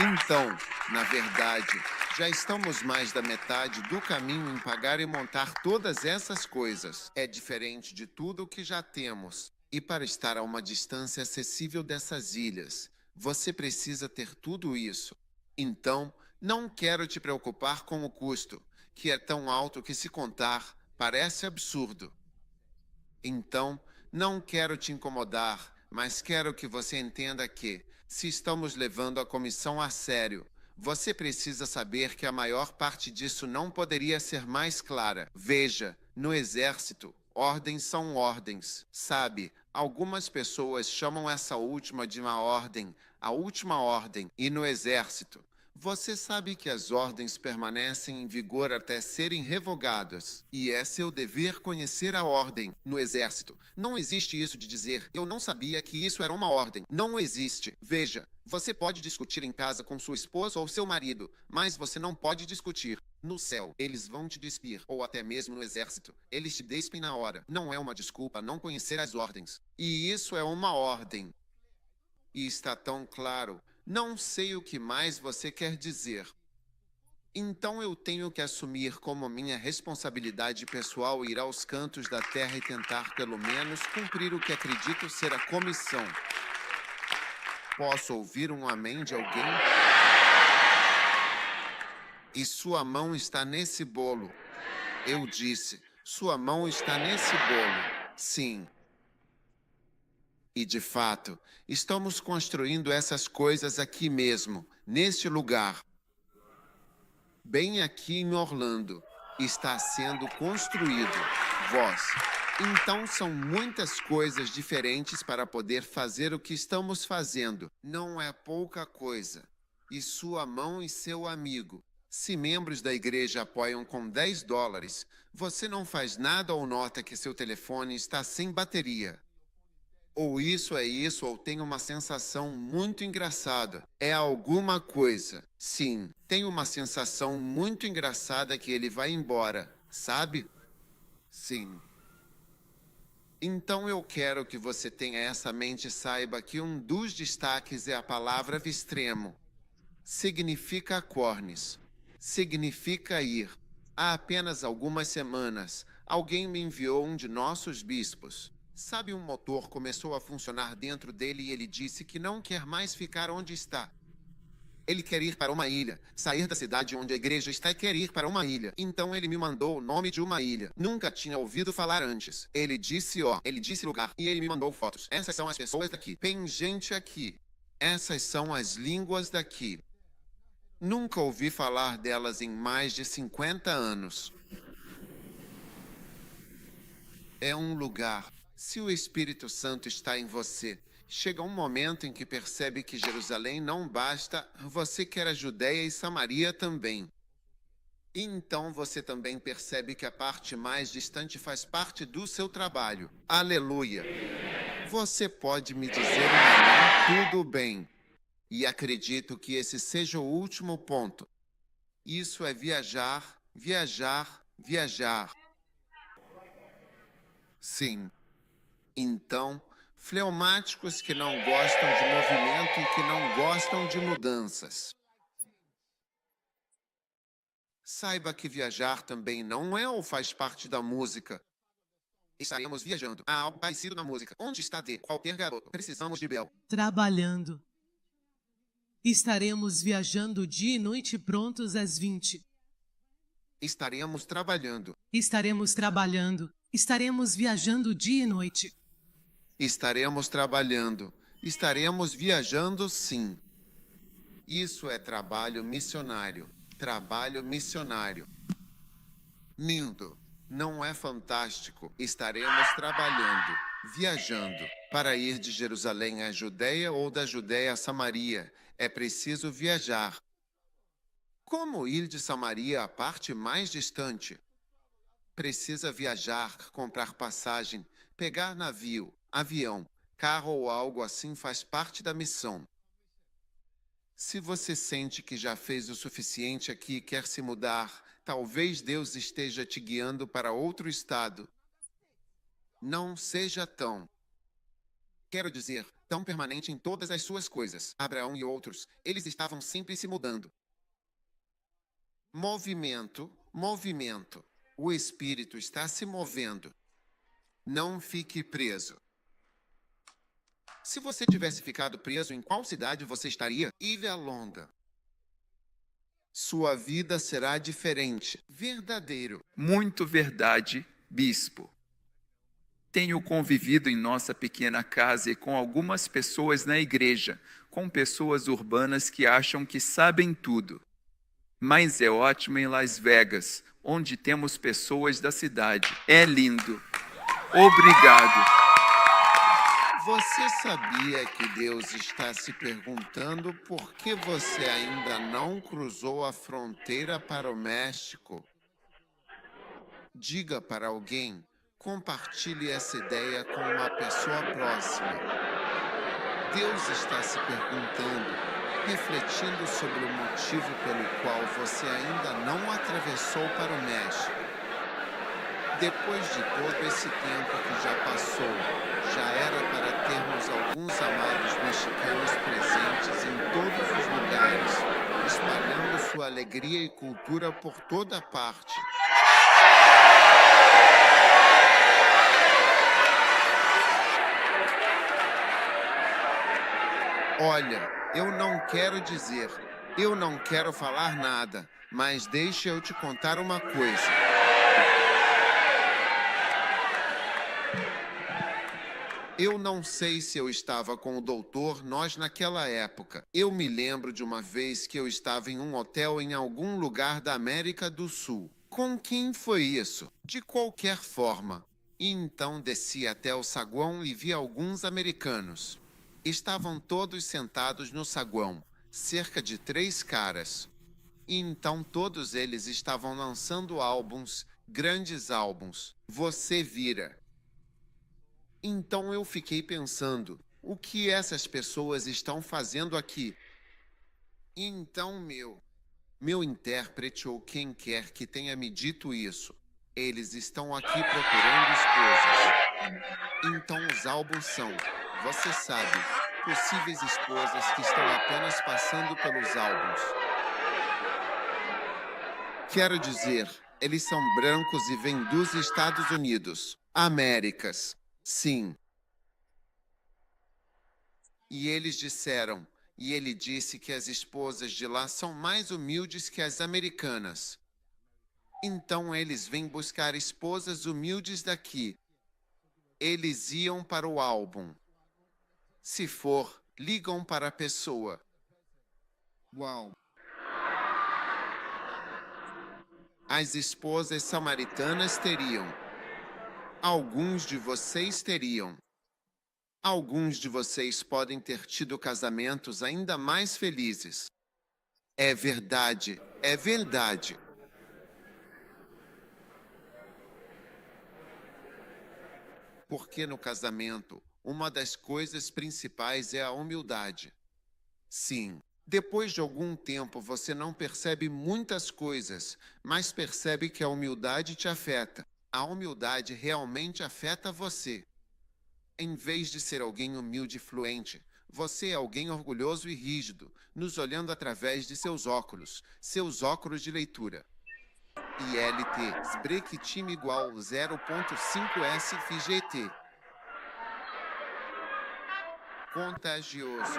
Então, na verdade, já estamos mais da metade do caminho em pagar e montar todas essas coisas. É diferente de tudo o que já temos. E para estar a uma distância acessível dessas ilhas, você precisa ter tudo isso. Então, não quero te preocupar com o custo, que é tão alto que, se contar, parece absurdo. Então, não quero te incomodar, mas quero que você entenda que, se estamos levando a comissão a sério, você precisa saber que a maior parte disso não poderia ser mais clara. Veja, no exército, ordens são ordens, sabe? Algumas pessoas chamam essa última de uma ordem, a última ordem, e no exército, você sabe que as ordens permanecem em vigor até serem revogadas. E é seu dever conhecer a ordem. No exército, não existe isso de dizer, eu não sabia que isso era uma ordem. Não existe. Veja, você pode discutir em casa com sua esposa ou seu marido, mas você não pode discutir. No céu, eles vão te despir, ou até mesmo no exército, eles te despem na hora. Não é uma desculpa não conhecer as ordens. E isso é uma ordem. E está tão claro. Não sei o que mais você quer dizer. Então eu tenho que assumir como minha responsabilidade pessoal ir aos cantos da terra e tentar pelo menos cumprir o que acredito ser a comissão. Posso ouvir um amém de alguém? E sua mão está nesse bolo. Eu disse, sua mão está nesse bolo. Sim. E, de fato, estamos construindo essas coisas aqui mesmo, neste lugar. Bem aqui em Orlando. Está sendo construído. Vós. Então, são muitas coisas diferentes para poder fazer o que estamos fazendo. Não é pouca coisa. E sua mão e seu amigo. Se membros da igreja apoiam com $10, você não faz nada ou nota que seu telefone está sem bateria. Ou isso é isso, ou tem uma sensação muito engraçada. É alguma coisa. Sim, tem uma sensação muito engraçada que ele vai embora, sabe? Sim. Então eu quero que você tenha essa mente e saiba que um dos destaques é a palavra extremo. Significa cornes. Significa ir. Há apenas algumas semanas, alguém me enviou um de nossos bispos. Sabe, um motor começou a funcionar dentro dele e ele disse que não quer mais ficar onde está. Ele quer ir para uma ilha, sair da cidade onde a igreja está e quer ir para uma ilha. Então ele me mandou o nome de uma ilha. Nunca tinha ouvido falar antes. Ele disse lugar e ele me mandou fotos. Essas são as pessoas daqui. Tem gente aqui. Essas são as línguas daqui. Nunca ouvi falar delas em mais de 50 anos. É um lugar. Se o Espírito Santo está em você, chega um momento em que percebe que Jerusalém não basta, você quer a Judéia e Samaria também. E então você também percebe que a parte mais distante faz parte do seu trabalho. Aleluia! Você pode me dizer um amém? Tudo bem. E acredito que esse seja o último ponto. Isso é viajar, viajar, viajar. Sim. Então, fleumáticos que não gostam de movimento e que não gostam de mudanças. Saiba que viajar também não é ou faz parte da música. Estaremos viajando. Há algo parecido na música. Onde está de qualquer garoto? Precisamos de Bel. Trabalhando. Estaremos viajando dia e noite prontos às 20. Estaremos trabalhando. Estaremos trabalhando. Estaremos viajando dia e noite. Estaremos trabalhando. Estaremos viajando, sim. Isso é trabalho missionário. Trabalho missionário. Lindo. Não é fantástico? Estaremos trabalhando, viajando. Para ir de Jerusalém à Judeia ou da Judeia a Samaria, é preciso viajar. Como ir de Samaria à parte mais distante? Precisa viajar, comprar passagem, pegar navio, avião, carro ou algo assim faz parte da missão. Se você sente que já fez o suficiente aqui e quer se mudar, talvez Deus esteja te guiando para outro estado. Não seja tão, quero dizer, tão permanente em todas as suas coisas. Abraão e outros, eles estavam sempre se mudando. Movimento, movimento. O espírito está se movendo. Não fique preso. Se você tivesse ficado preso, em qual cidade você estaria? Ilha Longa. Sua vida será diferente. Verdadeiro. Muito verdade, bispo. Tenho convivido em nossa pequena casa e com algumas pessoas na igreja, com pessoas urbanas que acham que sabem tudo. Mas é ótimo em Las Vegas, onde temos pessoas da cidade. É lindo. Obrigado. Você sabia que Deus está se perguntando por que você ainda não cruzou a fronteira para o México? Diga para alguém, compartilhe essa ideia com uma pessoa próxima. Deus está se perguntando, refletindo sobre o motivo pelo qual você ainda não atravessou para o México. Depois de todo esse tempo que já passou, já era para termos alguns amados mexicanos presentes em todos os lugares, espalhando sua alegria e cultura por toda parte. Olha, eu não quero falar nada, mas deixa eu te contar uma coisa. Eu não sei se eu estava com o doutor Nós naquela época. Eu me lembro de uma vez que eu estava em um hotel em algum lugar da América do Sul. Com quem foi isso? De qualquer forma. E então desci até o saguão e vi alguns americanos. Estavam todos sentados no saguão, cerca de 3 caras. E então todos eles estavam lançando álbuns, grandes álbuns. Você vira. Então eu fiquei pensando, o que essas pessoas estão fazendo aqui? Então meu intérprete ou quem quer que tenha me dito isso, eles estão aqui procurando esposas. Então os álbuns são, você sabe, possíveis esposas que estão apenas passando pelos álbuns. Quero dizer, eles são brancos e vêm dos Estados Unidos, Américas. Sim. E eles disseram, e ele disse que as esposas de lá são mais humildes que as americanas. Então eles vêm buscar esposas humildes daqui. Eles iam para o álbum. Se for, ligam para a pessoa. Uau! As esposas samaritanas teriam. Alguns de vocês teriam. Alguns de vocês podem ter tido casamentos ainda mais felizes. É verdade, é verdade. Porque no casamento, uma das coisas principais é a humildade. Sim, depois de algum tempo você não percebe muitas coisas, mas percebe que a humildade te afeta. A humildade realmente afeta você. Em vez de ser alguém humilde e fluente, você é alguém orgulhoso e rígido, nos olhando através de seus óculos de leitura. ILT, break time igual 0.5 SFGT. Contagioso.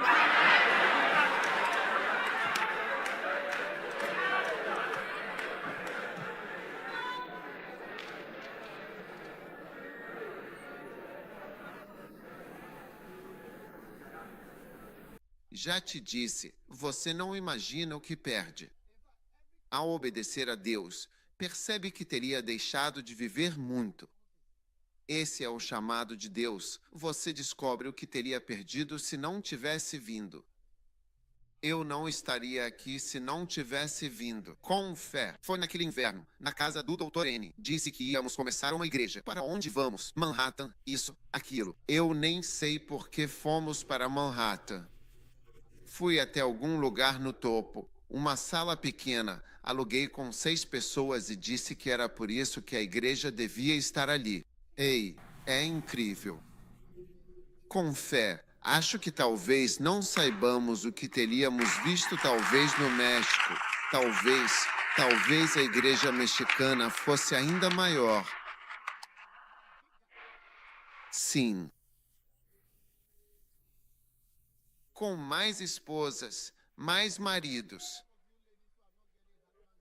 Já te disse, você não imagina o que perde. Ao obedecer a Deus, percebe que teria deixado de viver muito. Esse é o chamado de Deus. Você descobre o que teria perdido se não tivesse vindo. Eu não estaria aqui se não tivesse vindo. Com fé. Foi naquele inverno, na casa do Dr. N. Disse que íamos começar uma igreja. Para onde vamos? Manhattan, isso, aquilo. Eu nem sei por que fomos para Manhattan. Fui até algum lugar no topo. Uma sala pequena. Aluguei com 6 pessoas e disse que era por isso que a igreja devia estar ali. Ei, é incrível. Com fé, acho que talvez não saibamos o que teríamos visto talvez no México. Talvez a igreja mexicana fosse ainda maior. Sim. Com mais esposas, mais maridos.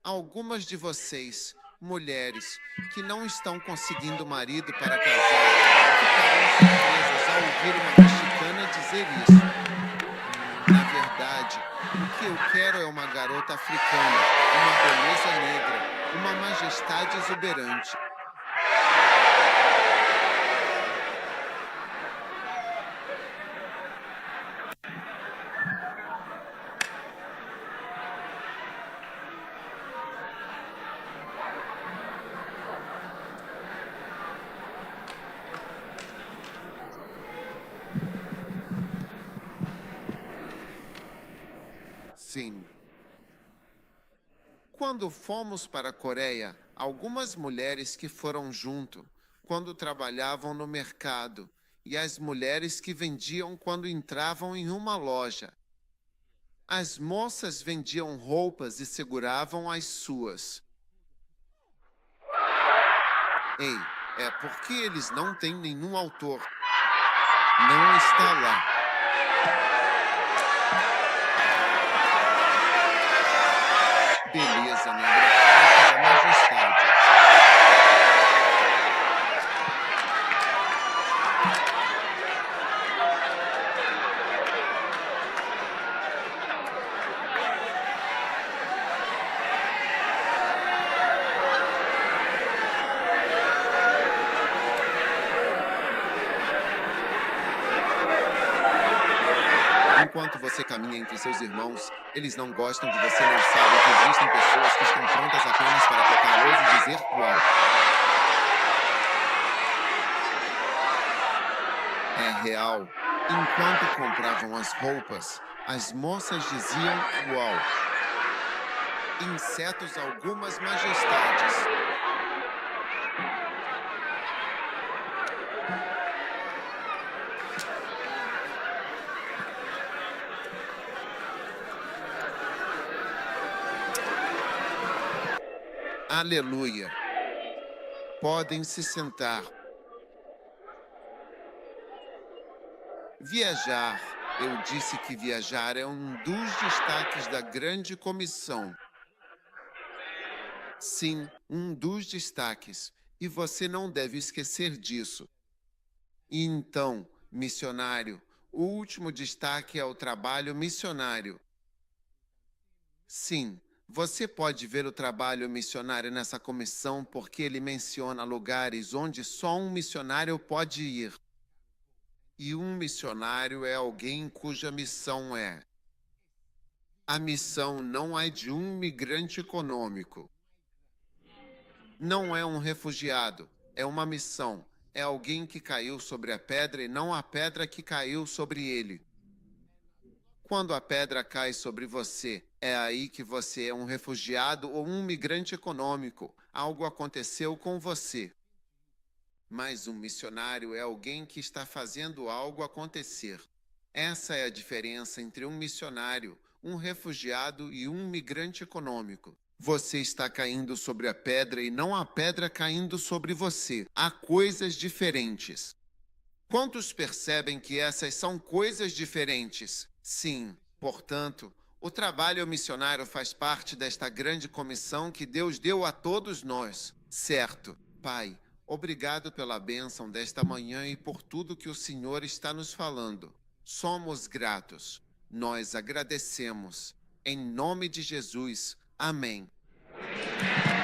Algumas de vocês, mulheres, que não estão conseguindo marido para casar, ficarão surpresas ao ouvir uma mexicana dizer isso. Na verdade, o que eu quero é uma garota africana, uma beleza negra, uma majestade exuberante. Sim. Quando fomos para a Coreia, algumas mulheres que foram junto, quando trabalhavam no mercado, e as mulheres que vendiam quando entravam em uma loja. As moças vendiam roupas e seguravam as suas. Ei, é porque eles não têm nenhum autor. Não está lá. Beleza negra para a majestade. Enquanto você caminha entre seus irmãos, eles não gostam de você, não sabem que existem pessoas que estão prontas apenas para tocar e dizer uau. É real. Enquanto compravam as roupas, as moças diziam uau. Insetos algumas majestades. Aleluia. Podem se sentar. Viajar. Eu disse que viajar é um dos destaques da grande comissão. Sim, um dos destaques. E você não deve esquecer disso. E então, missionário, o último destaque é o trabalho missionário. Sim. Você pode ver o trabalho missionário nessa comissão porque ele menciona lugares onde só um missionário pode ir. E um missionário é alguém cuja missão é. A missão não é de um migrante econômico. Não é um refugiado. É uma missão. É alguém que caiu sobre a pedra e não a pedra que caiu sobre ele. Quando a pedra cai sobre você, é aí que você é um refugiado ou um migrante econômico. Algo aconteceu com você. Mas um missionário é alguém que está fazendo algo acontecer. Essa é a diferença entre um missionário, um refugiado e um migrante econômico. Você está caindo sobre a pedra e não a pedra caindo sobre você. Há coisas diferentes. Quantos percebem que essas são coisas diferentes? Sim, portanto, o trabalho missionário faz parte desta grande comissão que Deus deu a todos nós. Certo, Pai, obrigado pela bênção desta manhã e por tudo que o Senhor está nos falando. Somos gratos. Nós agradecemos. Em nome de Jesus. Amém.